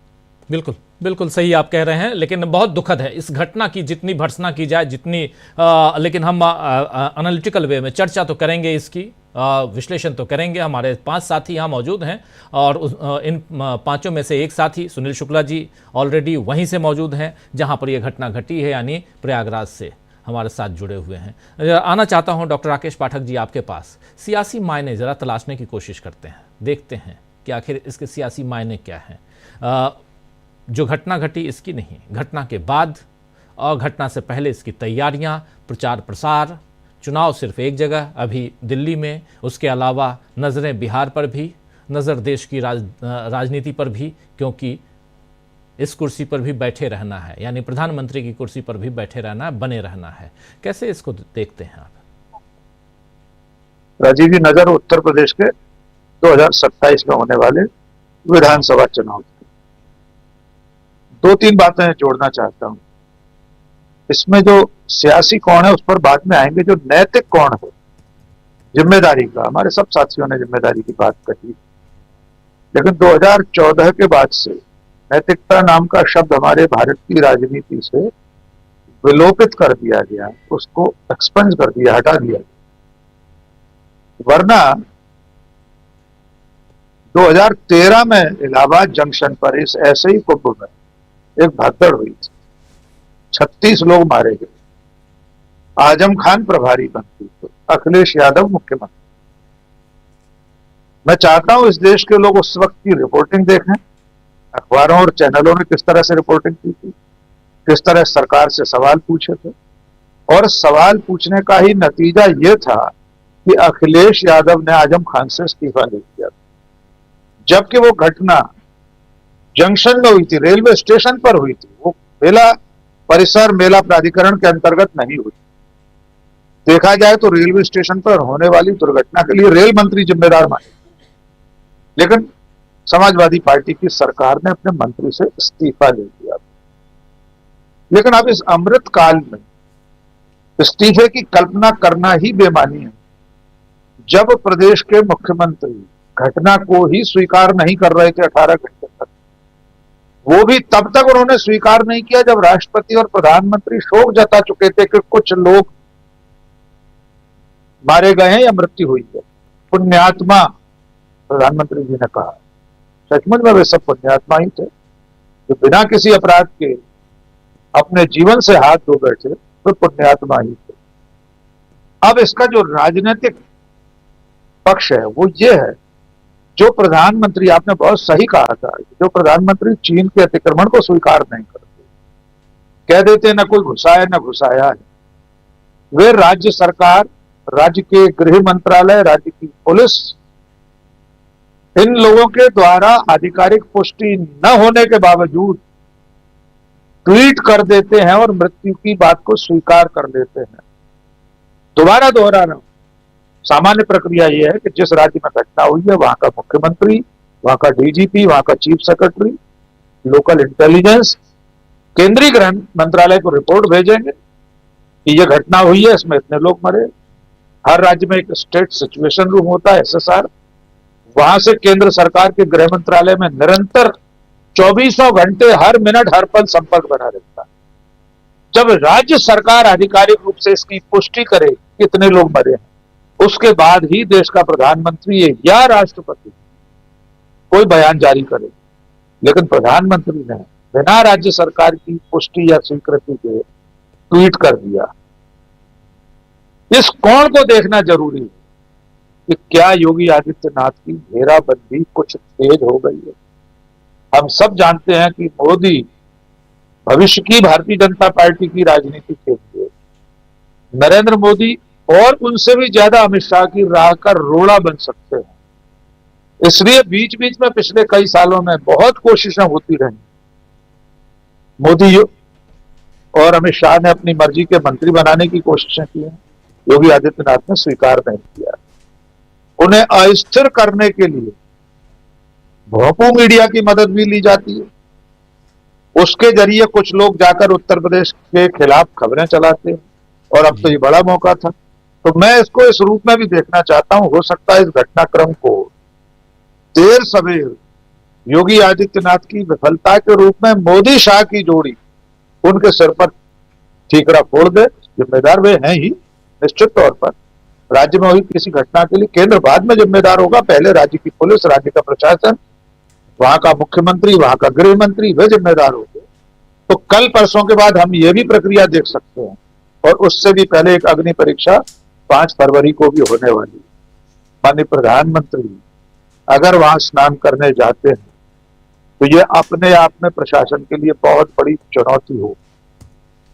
बिल्कुल बिल्कुल सही आप कह रहे हैं, लेकिन बहुत दुखद है इस घटना की, जितनी भर्त्सना की जाए, जितनी लेकिन हम एनालिटिकल वे में चर्चा तो करेंगे, इसकी विश्लेषण तो करेंगे। हमारे 5 साथी यहाँ मौजूद हैं, और इन 5 में से एक साथी सुनील शुक्ला जी ऑलरेडी वहीं से मौजूद हैं जहाँ पर यह घटना घटी है, यानी प्रयागराज से हमारे साथ जुड़े हुए हैं। आना चाहता हूँ डॉक्टर राकेश पाठक जी आपके पास। सियासी मायने ज़रा तलाशने की कोशिश करते हैं, देखते हैं कि आखिर इसके सियासी मायने क्या हैं। जो घटना घटी इसकी नहीं, घटना के बाद और घटना से पहले इसकी तैयारियां, प्रचार प्रसार, चुनाव सिर्फ एक जगह अभी दिल्ली में, उसके अलावा नज़रें बिहार पर भी, नज़र देश की राजनीति पर भी, क्योंकि इस कुर्सी पर भी बैठे रहना है, यानी प्रधानमंत्री की कुर्सी पर भी बैठे रहना है, बने रहना है। कैसे इसको देखते हैं आप? राजीव जी, नजर उत्तर प्रदेश के 2027 में होने वाले विधानसभा चुनाव, 2-3 बातें जोड़ना चाहता हूं। इसमें जो सियासी कौन है उस पर बाद में आएंगे, जो नैतिक कौन है, जिम्मेदारी का, हमारे सब साथियों ने जिम्मेदारी की बात कही, लेकिन 2014 के बाद से नैतिकता नाम का शब्द हमारे भारत की राजनीति से विलोपित कर दिया गया, उसको एक्सपंज कर दिया, हटा दिया। वरना 2013 में इलाहाबाद जंक्शन पर इस ऐसे ही कुंभ में एक भगदड़ हुई थी, 36 लोग मारे गए, आजम खान प्रभारी मंत्री थे, अखिलेश यादव मुख्यमंत्री। मैं चाहता हूं इस देश के लोग उस वक्त की रिपोर्टिंग देखें, अखबारों और चैनलों ने किस तरह से रिपोर्टिंग की थी, किस तरह सरकार से सवाल पूछे थे, और सवाल पूछने का ही नतीजा यह था कि अखिलेश यादव ने आजम खान से इस्तीफा दे दिया, जबकि वो घटना जंक्शन में हुई थी, रेलवे स्टेशन पर हुई थी, वो मेला परिसर मेला प्राधिकरण के अंतर्गत नहीं हुई। देखा जाए तो रेलवे स्टेशन पर होने वाली दुर्घटना के लिए रेल मंत्री जिम्मेदार माने, लेकिन समाजवादी पार्टी की सरकार ने अपने मंत्री से इस्तीफा ले दिया। लेकिन अब इस अमृत काल में इस्तीफे की कल्पना करना ही बेमानी है, जब प्रदेश के मुख्यमंत्री घटना को ही स्वीकार नहीं कर रहे थे 18 घंटे तक। वो भी तब तक उन्होंने स्वीकार नहीं किया जब राष्ट्रपति और प्रधानमंत्री शोक जता चुके थे कि कुछ लोग मारे गए हैं या मृत्यु हुई है। पुण्यात्मा प्रधानमंत्री जी ने कहा, सचमुच में वे सब पुण्यात्मा ही थे जो बिना किसी अपराध के अपने जीवन से हाथ धो बैठे, वे पुण्यात्मा ही थे। अब इसका जो राजनीतिक पक्ष है वो ये है, जो प्रधानमंत्री, आपने बहुत सही कहा था, जो प्रधानमंत्री चीन के अतिक्रमण को स्वीकार नहीं करते, कह देते न कोई घुसा है न घुसाया है, वे राज्य सरकार, राज्य के गृह मंत्रालय, राज्य की पुलिस, इन लोगों के द्वारा आधिकारिक पुष्टि न होने के बावजूद ट्वीट कर देते हैं और मृत्यु की बात को स्वीकार कर लेते हैं। दोबारा दोहरा रहा हूं, सामान्य प्रक्रिया यह है कि जिस राज्य में घटना हुई है वहां का मुख्यमंत्री, वहां का डीजीपी, वहां का चीफ सेक्रेटरी, लोकल इंटेलिजेंस, केंद्रीय गृह मंत्रालय को रिपोर्ट भेजेंगे कि यह घटना हुई है, इसमें इतने लोग मरे। हर राज्य में एक स्टेट सिचुएशन रूम होता है, SSR, वहां से केंद्र सरकार के गृह मंत्रालय में निरंतर 2400 घंटे हर मिनट हर पल संपर्क बना रहता है। जब राज्य सरकार आधिकारिक रूप से इसकी पुष्टि करे कितने लोग मरे हैं, उसके बाद ही देश का प्रधानमंत्री या राष्ट्रपति कोई बयान जारी करे। लेकिन प्रधानमंत्री ने बिना राज्य सरकार की पुष्टि या स्वीकृति के ट्वीट कर दिया। इस कोण को देखना जरूरी है कि क्या योगी आदित्यनाथ की घेराबंदी कुछ तेज हो गई है। हम सब जानते हैं कि मोदी भविष्य की भारतीय जनता पार्टी की राजनीति के लिए नरेंद्र मोदी और उनसे भी ज्यादा अमित शाह की राह का रोड़ा बन सकते हैं। इसलिए बीच बीच में पिछले कई सालों में बहुत कोशिशें होती रही। मोदी और अमित शाह ने अपनी मर्जी के मंत्री बनाने की कोशिशें की हैं, योगी आदित्यनाथ ने स्वीकार नहीं किया। उन्हें अस्थिर करने के लिए भोंपू मीडिया की मदद भी ली जाती है। उसके जरिए कुछ लोग जाकर उत्तर प्रदेश के खिलाफ खबरें चलाते हैं और अब तो ये बड़ा मौका था। तो मैं इसको इस रूप में भी देखना चाहता हूं। हो सकता है इस घटनाक्रम को देर सवेर योगी आदित्यनाथ की विफलता के रूप में मोदी शाह की जोड़ी उनके सिर पर ठीकरा फोड़ दे। जिम्मेदार वे हैं ही निश्चित तौर पर। राज्य में हुई किसी घटना के लिए केंद्र बाद में जिम्मेदार होगा। पहले राज्य की पुलिस, राज्य का प्रशासन, वहां का मुख्यमंत्री, वहां का गृह मंत्री, वे जिम्मेदार होंगे। तो कल परसों के बाद हम ये भी प्रक्रिया देख सकते हैं। और उससे भी पहले एक अग्नि परीक्षा 5 फरवरी को भी होने वाली है। माननीय प्रधानमंत्री अगर वहां स्नान करने जाते हैं तो ये अपने आप में प्रशासन के लिए बहुत बड़ी चुनौती हो।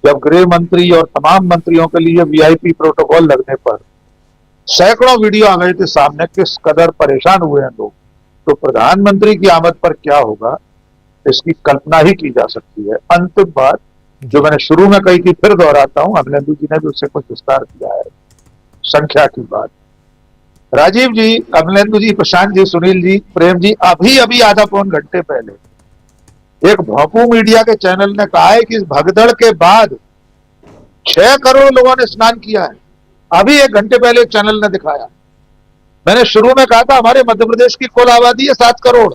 जब गृह मंत्री और तमाम मंत्रियों के लिए वीआईपी प्रोटोकॉल लगने पर सैकड़ों वीडियो आ गए थे सामने, किस कदर परेशान हुए हैं लोग, तो प्रधानमंत्री की आमद पर क्या होगा इसकी कल्पना ही की जा सकती है। अंतिम बात जो मैंने शुरू में कही थी फिर दोहराता हूं, अमलेंदु जी ने भी उससे कुछ विस्तार किया है, संख्या की बात। राजीव जी, अमलेंदु जी, प्रशांत जी, सुनील जी, प्रेम जी, अभी अभी आधा पौन घंटे पहले एक भोंपू मीडिया के चैनल ने कहा है कि इस भगदड़ के बाद 6 करोड़ लोगों ने स्नान किया है। अभी 1 घंटे पहले एक चैनल ने दिखाया। मैंने शुरू में कहा था हमारे मध्य प्रदेश की कुल आबादी है 7 करोड़।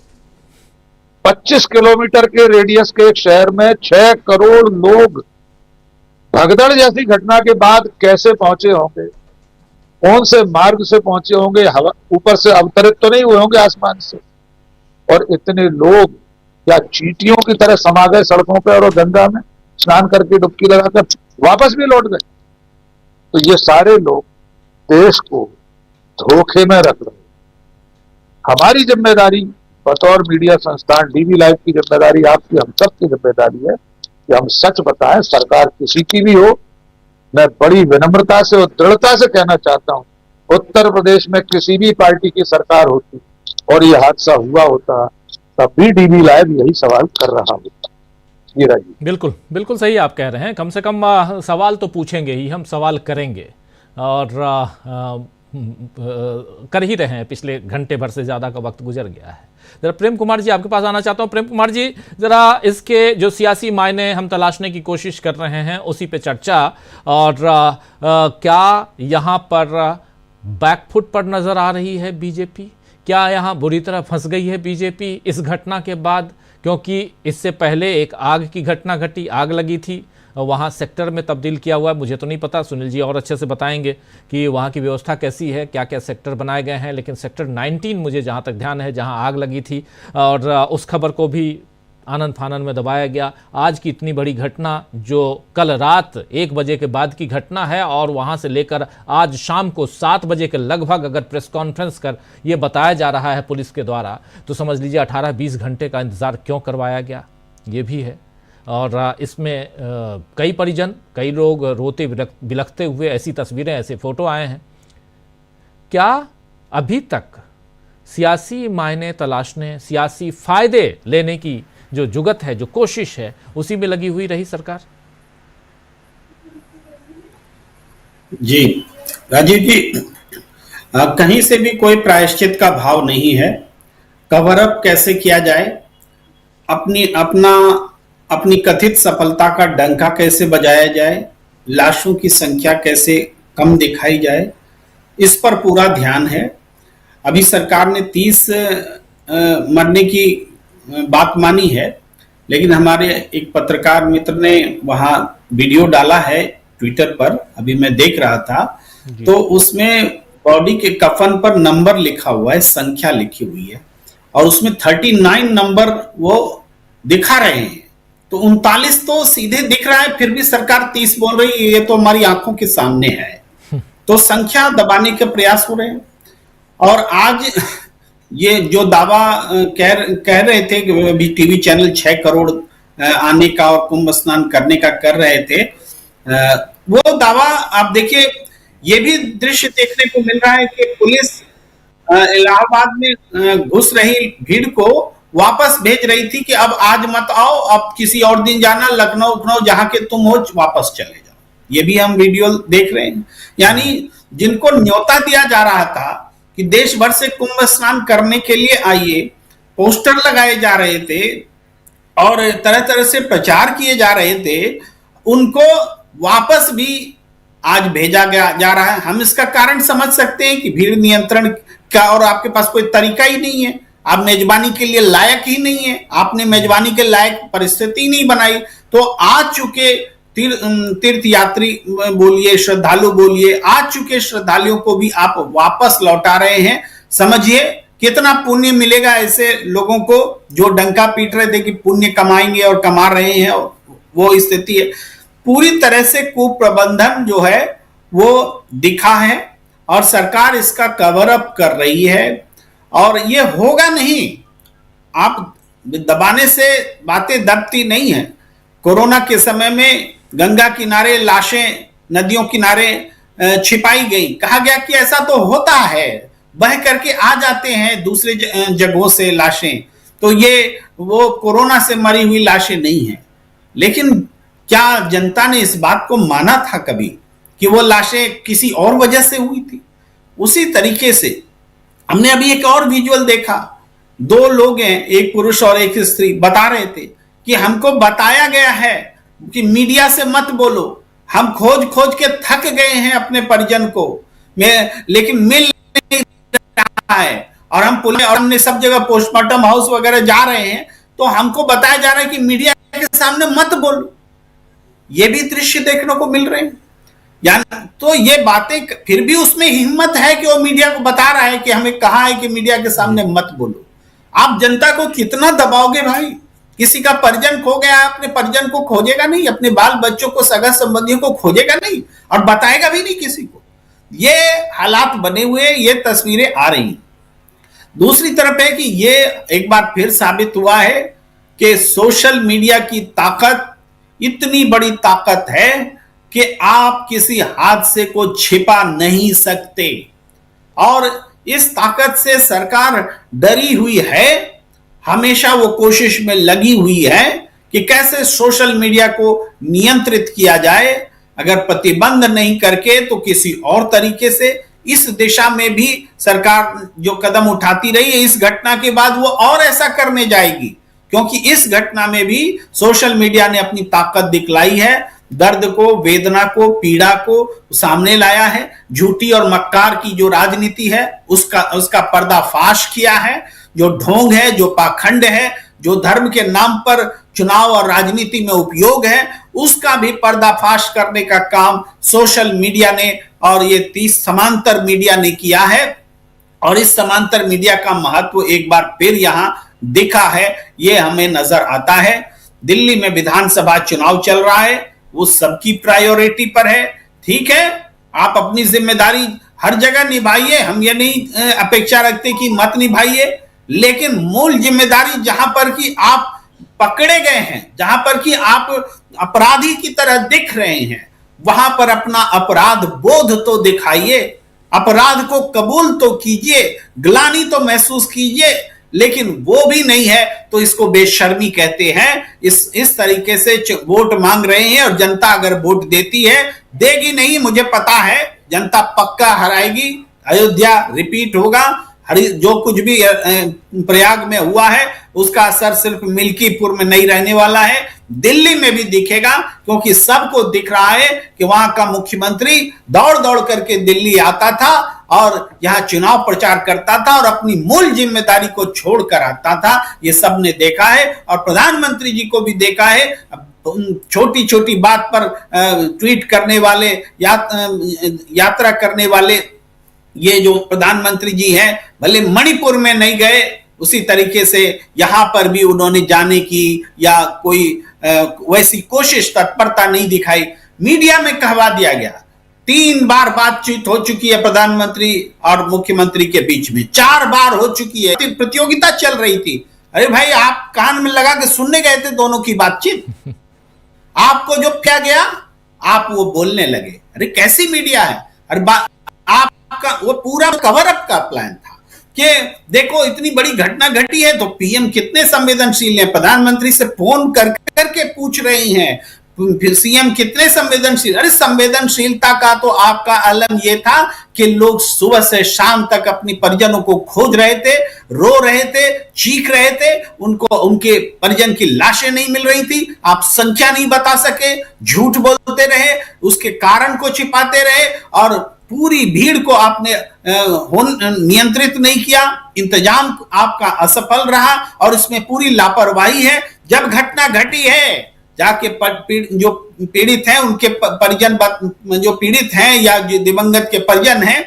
25 किलोमीटर के रेडियस के एक शहर में 6 करोड़ लोग भगदड़ जैसी घटना के बाद कैसे पहुंचे होंगे, कौन से मार्ग से पहुंचे होंगे, हवा ऊपर से अवतरित तो नहीं हुए होंगे आसमान से। और इतने लोग क्या चींटियों की तरह समा गए सड़कों पर और गंगा में स्नान करके डुबकी लगाकर वापस भी लौट गए। तो ये सारे लोग देश को धोखे में रख रहे हैं। हमारी जिम्मेदारी बतौर मीडिया संस्थान डीवी लाइव की जिम्मेदारी, आपकी, हम सब की जिम्मेदारी है कि हम सच बताएं। सरकार किसी की भी हो, मैं बड़ी विनम्रता से और दृढ़ता से कहना चाहता हूं, उत्तर प्रदेश में किसी भी पार्टी की सरकार होती और ये हादसा हुआ होता तब भी डीवी लाइव यही सवाल कर रहा होता। बिल्कुल बिल्कुल सही आप कह रहे हैं। कम से कम सवाल तो पूछेंगे ही, हम सवाल करेंगे और कर ही रहे हैं। पिछले घंटे भर से ज़्यादा का वक्त गुजर गया है। जरा प्रेम कुमार जी आपके पास आना चाहता हूँ। प्रेम कुमार जी, ज़रा इसके जो सियासी मायने हम तलाशने की कोशिश कर रहे हैं उसी पे चर्चा। और क्या यहाँ पर बैकफुट पर नज़र आ रही है बीजेपी? क्या यहाँ बुरी तरह फंस गई है बीजेपी इस घटना के बाद? क्योंकि इससे पहले एक आग की घटना घटी, आग लगी थी, वहाँ सेक्टर में तब्दील किया हुआ है। मुझे तो नहीं पता, सुनील जी और अच्छे से बताएंगे कि वहाँ की व्यवस्था कैसी है, क्या क्या सेक्टर बनाए गए हैं। लेकिन सेक्टर 19 मुझे जहाँ तक ध्यान है जहाँ आग लगी थी, और उस खबर को भी आनंद फानन में दबाया गया। आज की इतनी बड़ी घटना जो कल रात 1 बजे के बाद की घटना है, और वहाँ से लेकर आज शाम को 7 बजे के लगभग अगर प्रेस कॉन्फ्रेंस कर ये बताया जा रहा है पुलिस के द्वारा, तो समझ लीजिए 18-20 घंटे का इंतज़ार क्यों करवाया गया, ये भी है। और इसमें कई परिजन, कई लोग रोते बिलखते हुए, ऐसी तस्वीरें, ऐसे फ़ोटो आए हैं। क्या अभी तक सियासी मायने तलाशने, सियासी फ़ायदे लेने की जो जुगत है, जो कोशिश है, उसी में लगी हुई रही सरकार? जी राजीव जी, कहीं से भी कोई प्रायश्चित का भाव नहीं है। कवर अप कैसे किया जाए, अपनी कथित सफलता का डंका कैसे बजाया जाए, लाशों की संख्या कैसे कम दिखाई जाए, इस पर पूरा ध्यान है। अभी सरकार ने 30 मरने की बात मानी है, लेकिन हमारे एक पत्रकार मित्र ने वहां वीडियो डाला है ट्विटर पर, अभी मैं देख रहा था, तो उसमें बॉडी के कफन पर नंबर लिखा हुआ है, संख्या लिखी हुई है, और उसमें 39 नंबर वो दिखा रहे हैं, तो 39 तो सीधे दिख रहा है, फिर भी सरकार 30 बोल रही है, ये तो हमारी आंखों के सामने है। तो संख्या दबाने के प्रयास हो रहे हैं। और आज ये जो दावा कह रहे थे कि अभी टीवी चैनल 6 करोड़ आने का और कुंभ स्नान करने का कर रहे थे, वो दावा आप देखिए, ये भी दृश्य देखने को मिल रहा है कि पुलिस इलाहाबाद में घुस रही भीड़ को वापस भेज रही थी कि अब आज मत आओ, अब किसी और दिन जाना, लखनऊ उखनऊ जहां के तुम हो वापस चले जाओ। ये भी हम वीडियो देख रहे हैं। यानी जिनको न्योता दिया जा रहा था कि देश भर से कुंभ स्नान करने के लिए आइए, पोस्टर लगाए जा रहे थे और तरह तरह से प्रचार किए जा रहे थे, उनको वापस भी आज भेजा जा रहा है। हम इसका कारण समझ सकते हैं कि भीड़ नियंत्रण का, और आपके पास कोई तरीका ही नहीं है, आप मेजबानी के लिए लायक ही नहीं है, आपने मेजबानी के लायक परिस्थिति नहीं बनाई। तो आ चुके तीर्थ यात्री बोलिए, श्रद्धालु बोलिए, आ चुके श्रद्धालुओं को भी आप वापस लौटा रहे हैं। समझिए कितना पुण्य मिलेगा ऐसे लोगों को जो डंका पीट रहे थे कि पुण्य कमाएंगे और कमा रहे हैं, वो स्थिति है। पूरी तरह से कुप्रबंधन जो है वो दिखा है और सरकार इसका कवर अप कर रही है, और ये होगा नहीं। आप दबाने से बातें दबती नहीं है। कोरोना के समय में गंगा किनारे लाशें नदियों किनारे छिपाई गई, कहा गया कि ऐसा तो होता है, बह करके आ जाते हैं दूसरे जगहों से लाशें, तो ये वो कोरोना से मरी हुई लाशें नहीं है। लेकिन क्या जनता ने इस बात को माना था कभी कि वो लाशें किसी और वजह से हुई थी? उसी तरीके से हमने अभी एक और विजुअल देखा, 2 लोग हैं, एक पुरुष और एक स्त्री, बता रहे थे कि हमको बताया गया है कि मीडिया से मत बोलो, हम खोज खोज के थक गए हैं अपने परिजन को, लेकिन मिल नहीं रहा है, और हम पुलिस और हमने सब जगह पोस्टमार्टम हाउस वगैरह जा रहे हैं, तो हमको बताया जा रहा है कि मीडिया के सामने मत बोलो। ये भी दृश्य देखने को मिल रहे हैं। यानी तो ये बातें, फिर भी उसमें हिम्मत है कि वो मीडिया को बता रहा है कि हमें कहा है कि मीडिया के सामने मत बोलो। आप जनता को कितना दबाओगे भाई? किसी का परिजन खो गया, अपने परिजन को खोजेगा नहीं, अपने बाल बच्चों को, सगा संबंधियों को खोजेगा नहीं और बताएगा भी नहीं किसी को। ये हालात बने हुए, ये तस्वीरें आ रही हैं। दूसरी तरफ है कि ये एक बार फिर साबित हुआ है कि सोशल मीडिया की ताकत इतनी बड़ी ताकत है कि आप किसी हादसे को छिपा नहीं सकते, और इस ताकत से सरकार डरी हुई है, हमेशा वो कोशिश में लगी हुई है कि कैसे सोशल मीडिया को नियंत्रित किया जाए, अगर प्रतिबंध नहीं करके तो किसी और तरीके से। इस दिशा में भी सरकार जो कदम उठाती रही है, इस घटना के बाद वो और ऐसा करने जाएगी, क्योंकि इस घटना में भी सोशल मीडिया ने अपनी ताकत दिखलाई है, दर्द को, वेदना को, पीड़ा को सामने लाया है, झूठी और मक्कार की जो राजनीति है उसका पर्दाफाश किया है, जो ढोंग है, जो पाखंड है, जो धर्म के नाम पर चुनाव और राजनीति में उपयोग है, उसका भी पर्दाफाश करने का काम सोशल मीडिया ने और ये 30 समांतर मीडिया ने किया है। और इस समांतर मीडिया का महत्व एक बार फिर यहां दिखा है, ये हमें नजर आता है। दिल्ली में विधानसभा चुनाव चल रहा है, वो सबकी प्रायोरिटी पर है। ठीक है, आप अपनी जिम्मेदारी हर जगह निभाइए, हम ये नहीं अपेक्षा रखते कि मत निभाइए, लेकिन मूल जिम्मेदारी जहां पर कि आप पकड़े गए हैं, जहां पर कि आप अपराधी की तरह दिख रहे हैं, वहां पर अपना अपराध बोध तो दिखाइए, अपराध को कबूल तो कीजिए, ग्लानि तो महसूस कीजिए, लेकिन वो भी नहीं है तो इसको बेशर्मी कहते हैं। इस तरीके से वोट मांग रहे हैं, और जनता अगर वोट देती है, देगी नहीं, मुझे पता है जनता पक्का हराएगी, अयोध्या रिपीट होगा, जो कुछ भी प्रयाग में हुआ है उसका असर सिर्फ मिल्कीपुर में नहीं रहने वाला है, दिल्ली में भी दिखेगा, क्योंकि सबको दिख रहा है कि वहां का मुख्यमंत्री दौड़ दौड़ करके दिल्ली आता था और यहां चुनाव प्रचार करता था और अपनी मूल जिम्मेदारी को छोड़कर आता था। ये सबने देखा है, और प्रधानमंत्री जी को भी देखा है। छोटी छोटी बात पर ट्वीट करने वाले, यात्रा करने वाले ये जो प्रधानमंत्री जी हैं, भले मणिपुर में नहीं गए, उसी तरीके से यहां पर भी उन्होंने जाने की या कोई वैसी कोशिश तत्परता नहीं दिखाई। मीडिया में कहवा दिया गया। 3 बार बातचीत हो चुकी है प्रधानमंत्री और मुख्यमंत्री के बीच में, 4 बार हो चुकी है, प्रतियोगिता चल रही थी। अरे भाई, आप कान में लगा के सुनने गए थे दोनों की बातचीत, आपको जो क्या गया आप वो बोलने लगे। अरे कैसी मीडिया है? अरे आपका वो पूरा कवर अप का प्लान था कि देखो इतनी बड़ी घटना घटी है तो पीएम कितने संवेदनशील हैं, प्रधानमंत्री से फोन करके पूछ रही हैं, फिर सीएम कितने संवेदनशील। अरे संवेदनशीलता का तो आपका आलम यह था कि लोग सुबह से शाम तक अपनी परिजनों को खोज रहे थे, रो रहे थे, चीख रहे थे, उनको उनके परिजन की लाशें नहीं मिल रही थी, आप संख्या नहीं बता सके, झूठ बोलते रहे, उसके कारण को छिपाते रहे और पूरी भीड़ को आपने नियंत्रित नहीं किया। इंतजाम आपका असफल रहा और इसमें पूरी लापरवाही है। जब घटना घटी है जाके जो पीड़ित हैं उनके परिजन, जो पीड़ित हैं या जो दिवंगत के परिजन हैं,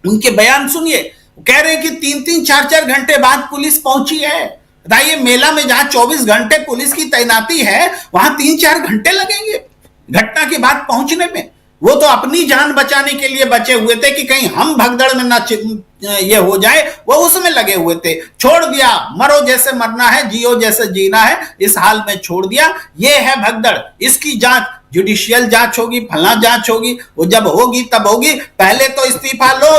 उनके बयान सुनिए। कह रहे हैं कि 3-3, 4-4 घंटे बाद पुलिस पहुंची है। बताइए, मेला में जहां 24 घंटे पुलिस की तैनाती है वहां 3-4 घंटे लगेंगे घटना के बाद पहुंचने में। वो तो अपनी जान बचाने के लिए बचे हुए थे कि कहीं हम भगदड़ में ना ये हो जाए, वो उसमें लगे हुए थे। छोड़ दिया, मरो जैसे मरना है, जियो जैसे जीना है, इस हाल में छोड़ दिया। ये है भगदड़। इसकी जांच जुडिशियल जांच होगी, फला जांच होगी, वो जब होगी तब होगी। पहले तो इस्तीफा लो,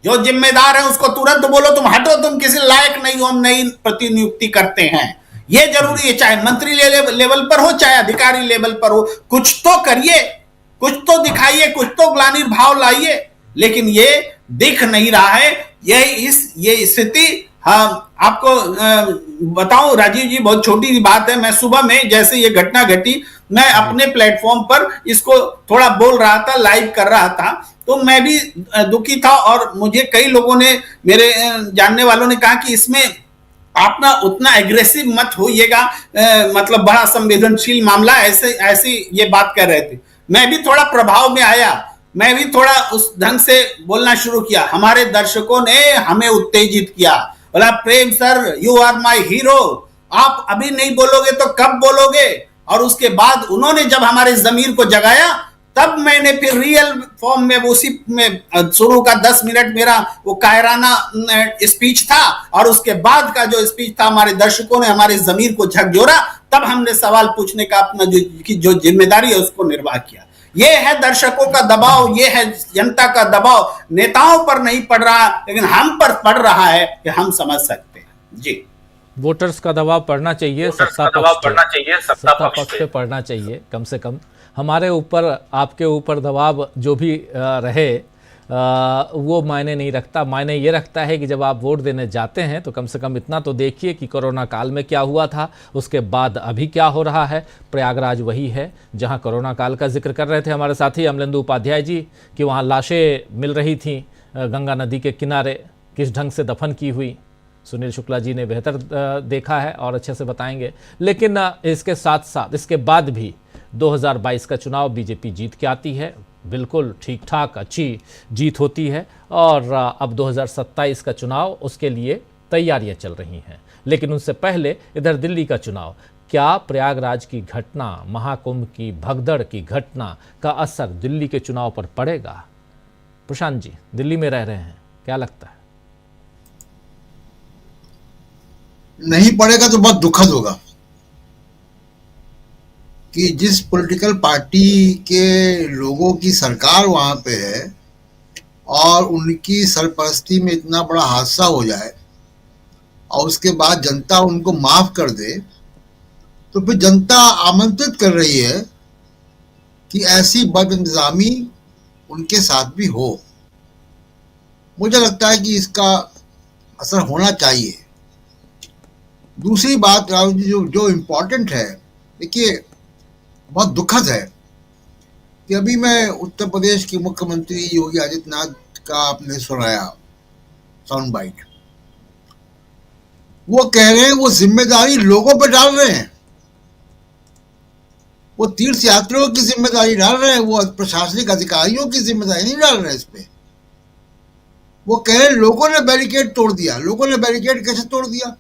जो जिम्मेदार है उसको तुरंत बोलो तुम हटो, तुम किसी लायक नहीं हो, हम नई प्रतिनियुक्ति करते हैं। ये जरूरी है, चाहे मंत्री लेवल पर हो चाहे अधिकारी लेवल पर हो। कुछ तो करिए, कुछ तो दिखाइए, कुछ तो ग्लानि भाव लाइए, लेकिन ये दिख नहीं रहा है। ये स्थिति, हाँ आपको बताऊं राजीव जी, बहुत छोटी सी बात है। मैं सुबह में जैसे ये घटना घटी, मैं अपने प्लेटफॉर्म पर इसको थोड़ा बोल रहा था, लाइव कर रहा था, तो मैं भी दुखी था और मुझे कई लोगों ने, मेरे जानने वालों ने कहा कि इसमें आप ना उतना एग्रेसिव मत होइएगा, मतलब बड़ा संवेदनशील मामला, ऐसी ये बात कर रहे थे। मैं भी थोड़ा प्रभाव में आया, मैं भी थोड़ा उस ढंग से बोलना शुरू किया। हमारे दर्शकों ने हमें उत्तेजित किया, बोला Prem sir you are my hero, आप अभी नहीं बोलोगे तो कब बोलोगे। और उसके बाद उन्होंने जब हमारे जमीर को जगाया, तब मैंने फिर रियल फॉर्म में उसी में शुरू का 10 मिनट मेरा वो कायराना स्पीच था और उसके बाद का जो स्पीच था, हमारे दर्शकों ने हमारे जमीर को झकझोरा, तब हमने सवाल पूछने का अपना जो जिम्मेदारी है उसको निर्वाह किया। ये है दर्शकों का दबाव, ये है जनता का दबाव। नेताओं पर नहीं पड़ रहा, लेकिन हम पर पड़ रहा है कि हम समझ सकते हैं। जी, वोटर्स का दबाव पड़ना चाहिए, सत्ता पक्ष पे पड़ना चाहिए। कम से कम हमारे ऊपर, आपके ऊपर दबाव जो भी रहे वो मायने नहीं रखता। मायने ये रखता है कि जब आप वोट देने जाते हैं तो कम से कम इतना तो देखिए कि कोरोना काल में क्या हुआ था, उसके बाद अभी क्या हो रहा है। प्रयागराज वही है जहां कोरोना काल का जिक्र कर रहे थे हमारे साथी अमलेंदु उपाध्याय जी कि वहां लाशें मिल रही थीं गंगा नदी के किनारे, किस ढंग से दफन की हुई। सुनील शुक्ला जी ने बेहतर देखा है और अच्छे से बताएंगे। लेकिन इसके साथ साथ इसके बाद भी 2022 का चुनाव बीजेपी जीत के आती है, बिल्कुल ठीक ठाक अच्छी जीत होती है और अब 2027 का चुनाव, उसके लिए तैयारियां चल रही हैं। लेकिन उससे पहले इधर दिल्ली का चुनाव, क्या प्रयागराज की घटना, महाकुंभ की भगदड़ की घटना का असर दिल्ली के चुनाव पर पड़ेगा? प्रशांत जी दिल्ली में रह रहे हैं, क्या लगता है? नहीं पड़ेगा तो बहुत दुखद होगा कि जिस पॉलिटिकल पार्टी के लोगों की सरकार वहां पे है और उनकी सरपरस्ती में इतना बड़ा हादसा हो जाए और उसके बाद जनता उनको माफ कर दे, तो फिर जनता आमंत्रित कर रही है कि ऐसी बदइंतजामी उनके साथ भी हो। मुझे लगता है कि इसका असर होना चाहिए। दूसरी बात राहुल जी, जो इम्पोर्टेंट है, देखिए बहुत दुखद है कि अभी मैं उत्तर प्रदेश के मुख्यमंत्री योगी आदित्यनाथ का आपने सुनाया साउंड बाइट, वो कह रहे हैं वो जिम्मेदारी लोगों पर डाल रहे हैं, वो तीर्थ यात्रियों की जिम्मेदारी डाल रहे हैं, वो प्रशासनिक अधिकारियों की जिम्मेदारी नहीं डाल रहे हैं इस पे। वो कहे लोगों ने बैरिकेड तोड़ दिया। लोगों ने बैरिकेड कैसे तोड़ दिया?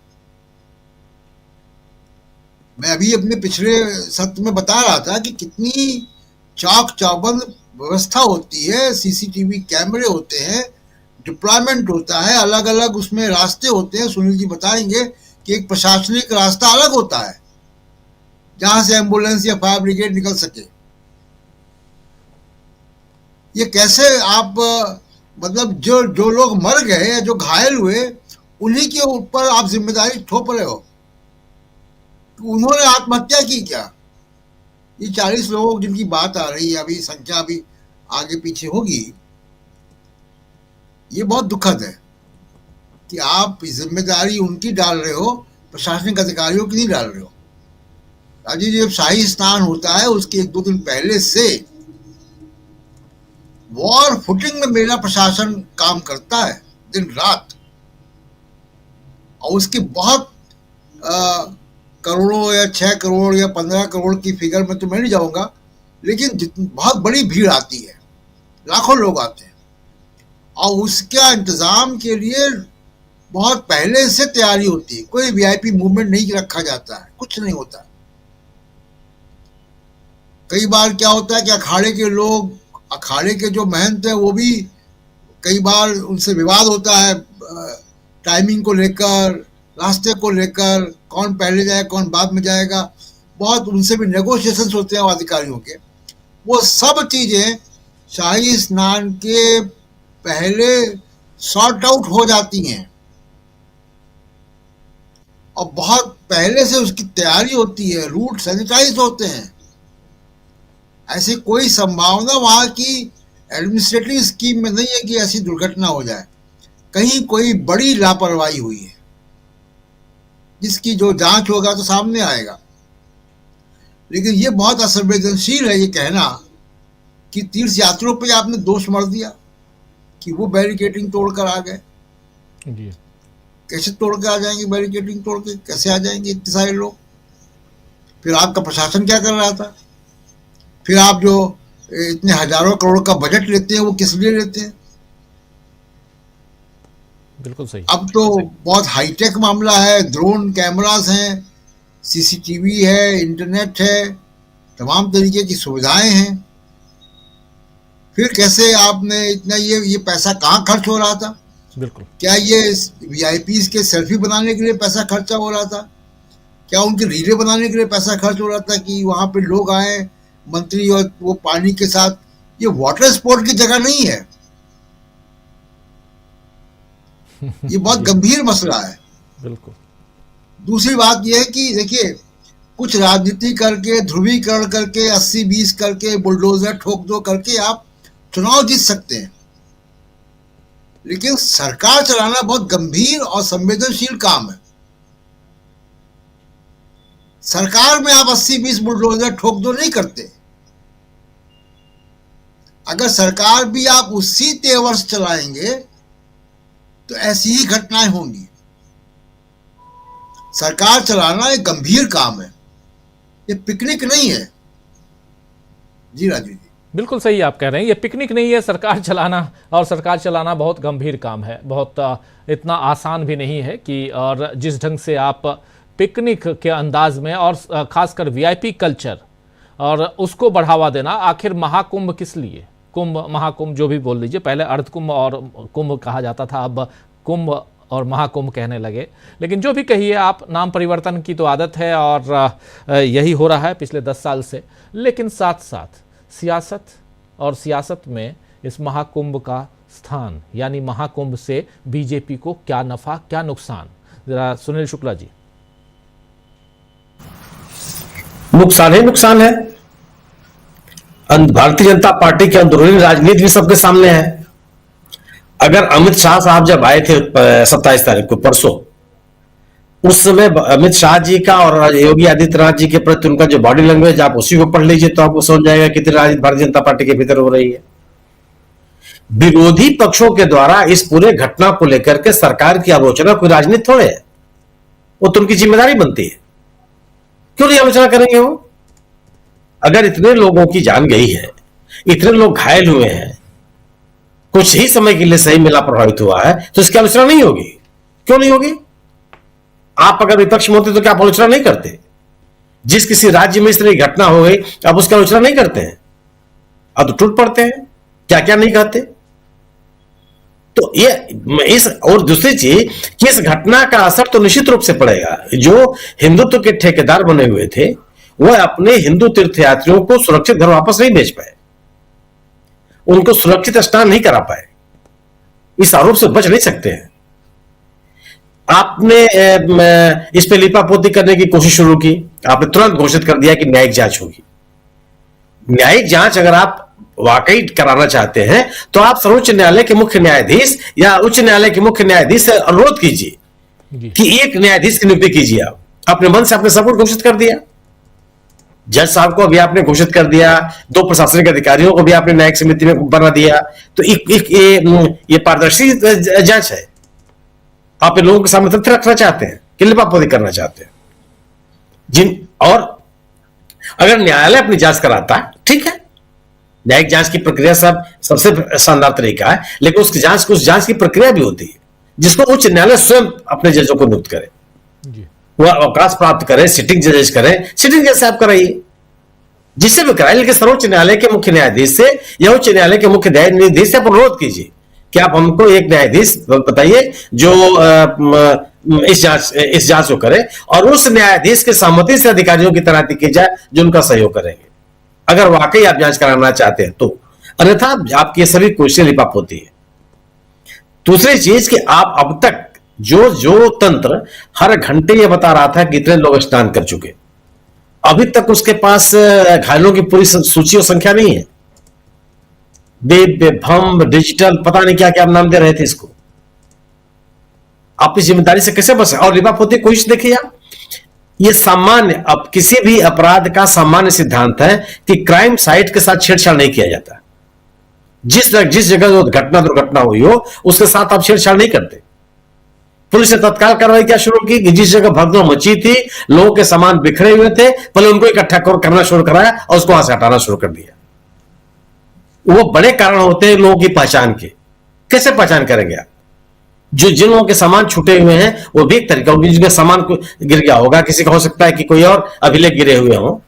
मैं अभी अपने पिछले सत्र में बता रहा था कि कितनी चाक चौबंद व्यवस्था होती है, सीसीटीवी कैमरे होते हैं, डिप्लॉयमेंट होता है, अलग अलग उसमें रास्ते होते हैं। सुनील जी बताएंगे कि एक प्रशासनिक रास्ता अलग होता है जहां से एम्बुलेंस या फायर ब्रिगेड निकल सके। ये कैसे आप मतलब जो लोग मर गए या जो घायल हुए उन्हीं के ऊपर आप जिम्मेदारी थोप रहे हो? उन्होंने आत्महत्या की क्या? ये 40 लोग जिनकी बात आ रही है, अभी संख्या अभी आगे पीछे होगी, ये बहुत दुखद है कि आप जिम्मेदारी उनकी डाल रहे हो, प्रशासनिक अधिकारियों की नहीं डाल रहे हो। राजीव जी, जब शाही स्नान होता है उसके 1-2 दिन पहले से वॉर फुटिंग में मेरा प्रशासन काम करता है दिन रात, और उसकी बहुत करोड़ों या 6 करोड़ या 15 करोड़ की फिगर में तो मैं नहीं जाऊंगा, लेकिन बहुत बड़ी भीड़ आती है, लाखों लोग आते हैं, और उसका इंतजाम के लिए बहुत पहले से तैयारी होती है। कोई वीआईपी मूवमेंट नहीं रखा जाता है, कुछ नहीं होता। कई बार क्या होता है कि अखाड़े के लोग, अखाड़े के जो महंत है वो भी कई बार उनसे विवाद होता है टाइमिंग को लेकर, रास्ते को लेकर, कौन पहले जाए कौन बाद में जाएगा, बहुत उनसे भी नेगोशिएशंस होते हैं अधिकारियों के। वो सब चीजें शाही स्नान के पहले सॉर्ट आउट हो जाती हैं और बहुत पहले से उसकी तैयारी होती है, रूट सैनिटाइज होते हैं। ऐसी कोई संभावना वहां की एडमिनिस्ट्रेटिव स्कीम में नहीं है कि ऐसी दुर्घटना हो जाए। कहीं कोई बड़ी लापरवाही हुई है जिसकी जो जांच होगा तो सामने आएगा। लेकिन ये बहुत असंवेदनशील है ये कहना कि तीर्थ यात्रियों पे आपने दोष मर दिया कि वो बैरिकेडिंग तोड़कर आ गए। कैसे तोड़ के आ जाएंगे? बैरिकेडिंग तोड़ के कैसे आ जाएंगे इतने सारे लोग? फिर आपका प्रशासन क्या कर रहा था? फिर आप जो इतने हजारों करोड़ का बजट लेते हैं वो किस लिए लेते हैं? बिल्कुल सही। अब तो बहुत हाईटेक मामला है, ड्रोन कैमरास हैं, सीसीटीवी है, इंटरनेट है, तमाम तरीके की सुविधाएं हैं। फिर कैसे आपने इतना ये पैसा कहाँ खर्च हो रहा था? बिल्कुल। क्या ये वीआईपीज के सेल्फी बनाने के लिए पैसा खर्चा हो रहा था? क्या उनके रीले बनाने के लिए पैसा खर्च हो रहा था कि वहां पे लोग आए, मंत्री और वो पानी के साथ? ये वाटर स्पोर्ट की जगह नहीं है। ये बहुत गंभीर मसला है। बिल्कुल। दूसरी बात यह है कि देखिए, कुछ राजनीति करके, ध्रुवीकरण करके, 80-20 करके, बुलडोजर ठोक दो करके आप चुनाव जीत सकते हैं, लेकिन सरकार चलाना बहुत गंभीर और संवेदनशील काम है। सरकार में आप 80-20 बुलडोजर ठोक दो नहीं करते। अगर सरकार भी आप उसी तेवर से चलाएंगे तो ऐसी ही घटनाएं होंगी। सरकार चलाना एक गंभीर काम है, ये पिकनिक नहीं है। जी राजू जी, बिल्कुल सही आप कह रहे हैं, ये पिकनिक नहीं है सरकार चलाना, और सरकार चलाना बहुत गंभीर काम है, बहुत इतना आसान भी नहीं है कि, और जिस ढंग से आप पिकनिक के अंदाज में और खासकर वीआईपी कल्चर और उसको बढ़ावा देना, आखिर महाकुंभ किस लिए? कुंभ महाकुंभ जो भी बोल लीजिए, पहले अर्धकुंभ और कुंभ कहा जाता था, अब कुंभ और महाकुंभ कहने लगे। लेकिन जो भी कहिए आप, नाम परिवर्तन की तो आदत है और यही हो रहा है पिछले 10 साल से। लेकिन साथ साथ सियासत और सियासत में इस महाकुंभ का स्थान, यानी महाकुंभ से बीजेपी को क्या नफा क्या नुकसान, जरा सुनील शुक्ला जी। नुकसान ही नुकसान है। भारतीय जनता पार्टी की अंदरूनी राजनीति भी सबके सामने है। अगर अमित शाह साहब जब आए थे 27 तारीख को, परसों, उस समय अमित शाह जी का और योगी आदित्यनाथ जी के प्रति उनका जो बॉडी लैंग्वेज, आप उसी को पढ़ लीजिए तो आपको समझ जाएगा कितनी राजनीति भारतीय जनता पार्टी के भीतर हो रही है। विरोधी पक्षों के द्वारा इस पूरे घटना को लेकर के सरकार की आलोचना कोई राजनीति थोड़े है, वो तो उनकी जिम्मेदारी बनती है। क्यों नहीं आलोचना करेंगे वो? अगर इतने लोगों की जान गई है, इतने लोग घायल हुए हैं, कुछ ही समय के लिए सही मिला प्रभावित हुआ है तो इसकी आलोचना नहीं होगी। क्यों नहीं होगी? आप अगर विपक्ष में होते तो क्या आप आलोचना नहीं करते? जिस किसी राज्य में इस तरह की घटना हो गई अब उसकी आलोचना नहीं करते हैं, अब तो टूट पड़ते हैं, क्या क्या नहीं कहते। तो ये इस और दूसरी चीज कि इस घटना का असर तो निश्चित रूप से पड़ेगा। जो हिंदुत्व के ठेकेदार बने हुए थे वह अपने हिंदू तीर्थयात्रियों को सुरक्षित घर वापस नहीं भेज पाए, उनको सुरक्षित स्नान नहीं करा पाए, इस आरोप से बच नहीं सकते हैं। आपने इस पे लिपापोती करने की कोशिश शुरू की, आपने तुरंत घोषित कर दिया कि न्यायिक जांच होगी। न्यायिक जांच अगर आप वाकई कराना चाहते हैं तो आप सर्वोच्च न्यायालय के मुख्य न्यायाधीश या उच्च न्यायालय के मुख्य न्यायाधीश से अनुरोध कीजिए कि एक न्यायाधीश की नियुक्ति कीजिए। आप अपने मन से आपने सब कुछ घोषित कर दिया, जज साहब को भी आपने घोषित कर दिया, 2 प्रशासनिक अधिकारियों को भी आपने न्यायिक समिति में बना दिया, तो ये पारदर्शी जांच है। आप इन लोगों के सामने तथ्य रखना चाहते हैं कि लिपापोती करना चाहते हैं और अगर न्यायालय अपनी जांच कराता ठीक है, न्यायिक जांच की प्रक्रिया सबसे शानदार तरीका है, लेकिन उस जांच की प्रक्रिया भी होती है जिसको उच्च न्यायालय स्वयं अपने जजों को नियुक्त करे, वह अवकाश प्राप्त करे, सिटिंग जजेस करें, सिटिंग जज आप कराइए, जिससे भी कराइए, लेकिन सर्वोच्च न्यायालय के मुख्य न्यायाधीश से या उच्च न्यायालय के मुख्य न्यायाधीश से आप अनुरोध कीजिए कि आप हमको एक न्यायाधीश बताइए जो इस जांच को करे और उस न्यायाधीश के सहमति से अधिकारियों की तैनाती की जाए जो उनका सहयोग करेंगे, अगर वाकई आप जांच कराना चाहते हैं तो। अन्यथा आपकी सभी कोशिशें लिपापोती है। दूसरी चीज कि आप अब तक जो तंत्र हर घंटे ये बता रहा था कि इतने लोग स्नान कर चुके, अभी तक उसके पास घायलों की पूरी सूची और संख्या नहीं है। भम डिजिटल पता नहीं क्या क्या आप नाम दे रहे थे इसको, आप इस जिम्मेदारी से कैसे बचे? और लिपापोती कोशिश देखिए आप, ये सामान्य अब किसी भी अपराध का सामान्य सिद्धांत है कि क्राइम साइट के साथ छेड़छाड़ नहीं किया जाता। जिस जगह दुर्घटना हुई हो उसके साथ आप छेड़छाड़ नहीं करते। पुलिस ने तत्काल कार्रवाई क्या शुरू की कि जिस जगह भगदड़ मची थी, लोगों के सामान बिखरे हुए थे, पहले उनको इकट्ठा करना शुरू कराया और उसको वहां से हटाना शुरू कर दिया। वो बड़े कारण होते हैं लोगों की पहचान के। कैसे पहचान करेंगे आप? जिन लोगों के सामान छूटे हुए हैं वो भी एक तरीका, जिनका सामान गिर गया होगा, किसी का हो सकता है कि कोई और अभिलेख गिरे हुए हो,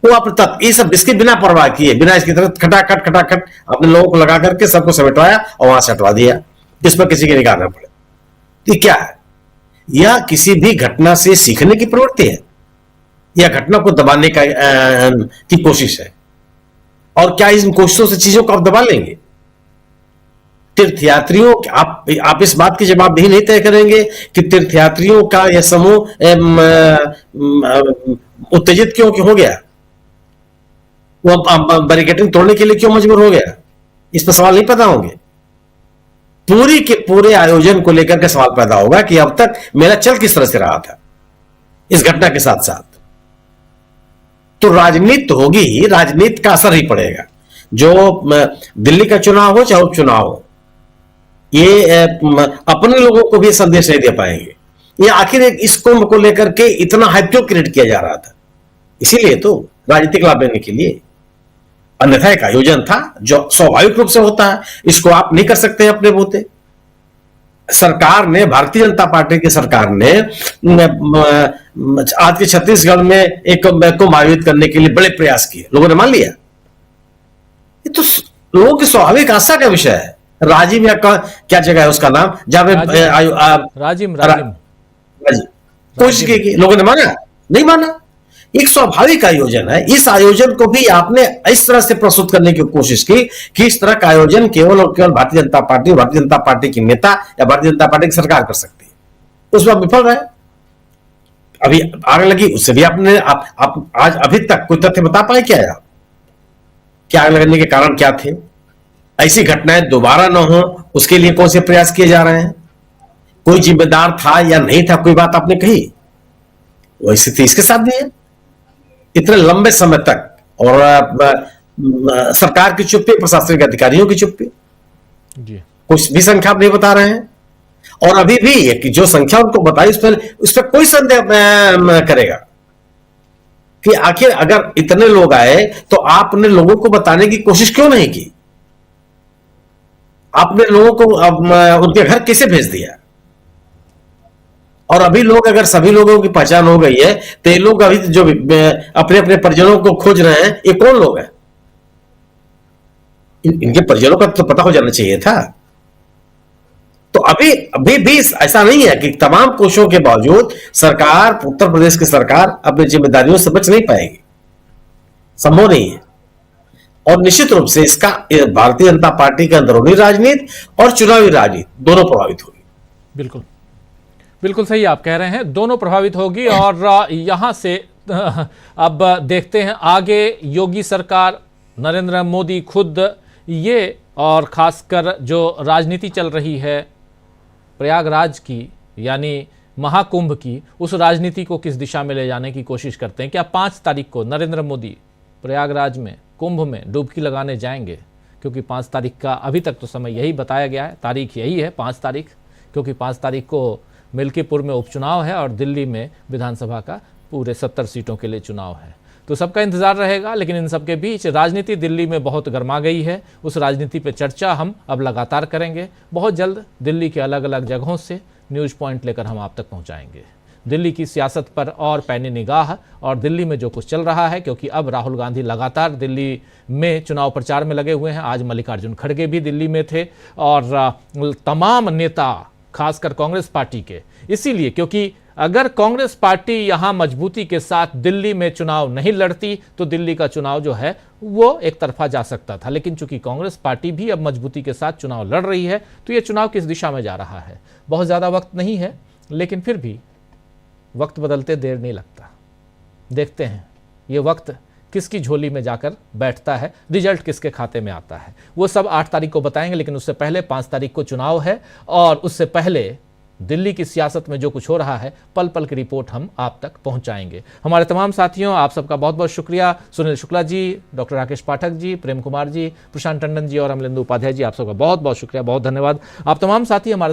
वो आप ये सब इसकी बिना परवाह किए, बिना इसकी तरह खटाखट अपने लोगों को लगा करके सबको समेटवाया और वहां से हटवा दिया, इस पर किसी की निगाह न पड़े। ये क्या है? यह किसी भी घटना से सीखने की प्रवृत्ति है या घटना को दबाने की कोशिश है? और क्या इन कोशिशों से चीजों को आप दबा लेंगे? तीर्थयात्रियों आप इस बात की जवाबदेही नहीं तय करेंगे कि तीर्थयात्रियों का यह समूह उत्तेजित क्यों हो गया, वो बैरिकेडिंग तोड़ने के लिए क्यों मजबूर हो गया? इस पर सवाल नहीं पैदा होंगे। पूरी के पूरे आयोजन को लेकर के सवाल पैदा होगा कि अब तक मेला चल किस तरह से रहा था इस घटना के साथ साथ। तो राजनीति होगी ही, राजनीति का असर ही पड़ेगा। जो दिल्ली का चुनाव हो चाहे उपचुनाव हो, ये अपने लोगों को भी संदेश नहीं दे पाएंगे। ये आखिर इस कुंभ को लेकर के इतना हाइप क्यों क्रिएट किया जा रहा था? इसीलिए तो राजनीतिक लाभ लेने के लिए। अन्यथा एक आयोजन था जो स्वाभाविक रूप से होता है, इसको आप नहीं कर सकते अपने बोते। सरकार ने, भारतीय जनता पार्टी की सरकार ने आज के छत्तीसगढ़ में एक कुंभ आयोजित करने के लिए बड़े प्रयास किए, लोगों ने मान लिया। ये तो लोगों की स्वाभाविक आस्था का विषय है। राजिम या क्या जगह है उसका नाम, जहां पे राजिम कोशिश की, लोगों ने माना नहीं माना। एक स्वाभाविक आयोजन है। इस आयोजन को भी आपने इस तरह से प्रस्तुत करने की कोशिश की कि इस तरह का आयोजन केवल और केवल भारतीय जनता पार्टी की नेता या भारतीय जनता पार्टी की सरकार कर सकती है। उसमें आप विफल रहे। अभी आग लगी, उससे भी आपने आप आज अभी तक कोई तथ्य बता पाए क्या आग लगने के कारण क्या थे? ऐसी घटनाएं दोबारा न हो उसके लिए कौन से प्रयास किए जा रहे हैं? कोई जिम्मेदार था या नहीं था, कोई बात आपने कही? वैसे तो इसके साथ भी है इतने लंबे समय तक, और सरकार की चुप्पी, प्रशासनिक अधिकारियों की चुप्पी, कुछ भी संख्या नहीं बता रहे हैं। और अभी भी कि जो संख्या उनको बताई उस पर कोई संदेह करेगा कि आखिर अगर इतने लोग आए तो आपने लोगों को बताने की कोशिश क्यों नहीं की? आपने लोगों को उनके घर कैसे भेज दिया? और अभी लोग, अगर सभी लोगों की पहचान हो गई है तो ये लोग अभी जो अपने अपने परिजनों को खोज रहे हैं, ये कौन लोग हैं? इनके परिजनों का तो पता हो जाना चाहिए था। तो अभी भी ऐसा नहीं है कि तमाम कोशिशों के बावजूद सरकार, उत्तर प्रदेश की सरकार अपनी जिम्मेदारियों से बच नहीं पाएगी, संभव नहीं है। और निश्चित रूप से इसका भारतीय जनता पार्टी के अंदरूनी राजनीति और चुनावी राजनीति दोनों प्रभावित होगी। बिल्कुल बिल्कुल सही आप कह रहे हैं, दोनों प्रभावित होगी। और यहां से अब देखते हैं आगे योगी सरकार, नरेंद्र मोदी खुद, ये और खासकर जो राजनीति चल रही है प्रयागराज की, यानी महाकुंभ की, उस राजनीति को किस दिशा में ले जाने की कोशिश करते हैं। क्या 5 तारीख को नरेंद्र मोदी प्रयागराज में कुंभ में डुबकी लगाने जाएंगे? क्योंकि 5 तारीख का अभी तक तो समय यही बताया गया है, तारीख यही है 5 तारीख, क्योंकि 5 तारीख को मिल्कीपुर में उपचुनाव है और दिल्ली में विधानसभा का पूरे 70 सीटों के लिए चुनाव है। तो सबका इंतजार रहेगा। लेकिन इन सबके बीच राजनीति दिल्ली में बहुत गर्मा गई है, उस राजनीति पे चर्चा हम अब लगातार करेंगे। बहुत जल्द दिल्ली के अलग अलग जगहों से न्यूज़ पॉइंट लेकर हम आप तक पहुंचाएंगे दिल्ली की सियासत पर और पैनी निगाह, और दिल्ली में जो कुछ चल रहा है। क्योंकि अब राहुल गांधी लगातार दिल्ली में चुनाव प्रचार में लगे हुए हैं। आज मल्लिकार्जुन खड़गे भी दिल्ली में थे और तमाम नेता खासकर कांग्रेस पार्टी के, इसीलिए क्योंकि अगर कांग्रेस पार्टी यहां मजबूती के साथ दिल्ली में चुनाव नहीं लड़ती तो दिल्ली का चुनाव जो है वो एक तरफा जा सकता था। लेकिन चूंकि कांग्रेस पार्टी भी अब मजबूती के साथ चुनाव लड़ रही है तो ये चुनाव किस दिशा में जा रहा है, बहुत ज़्यादा वक्त नहीं है, लेकिन फिर भी वक्त बदलते देर नहीं लगता। देखते हैं ये वक्त किसकी झोली में जाकर बैठता है, रिजल्ट किसके खाते में आता है, वो सब 8 तारीख को बताएंगे। लेकिन उससे पहले 5 तारीख को चुनाव है और उससे पहले दिल्ली की सियासत में जो कुछ हो रहा है पल पल की रिपोर्ट हम आप तक पहुंचाएंगे। हमारे तमाम साथियों, आप सबका बहुत बहुत शुक्रिया। सुनील शुक्ला जी, डॉक्टर राकेश पाठक जी, प्रेम कुमार जी, प्रशांत टंडन जी और अमलेंदु उपाध्याय जी, आप सबका बहुत बहुत शुक्रिया, बहुत धन्यवाद। आप तमाम साथी हमारे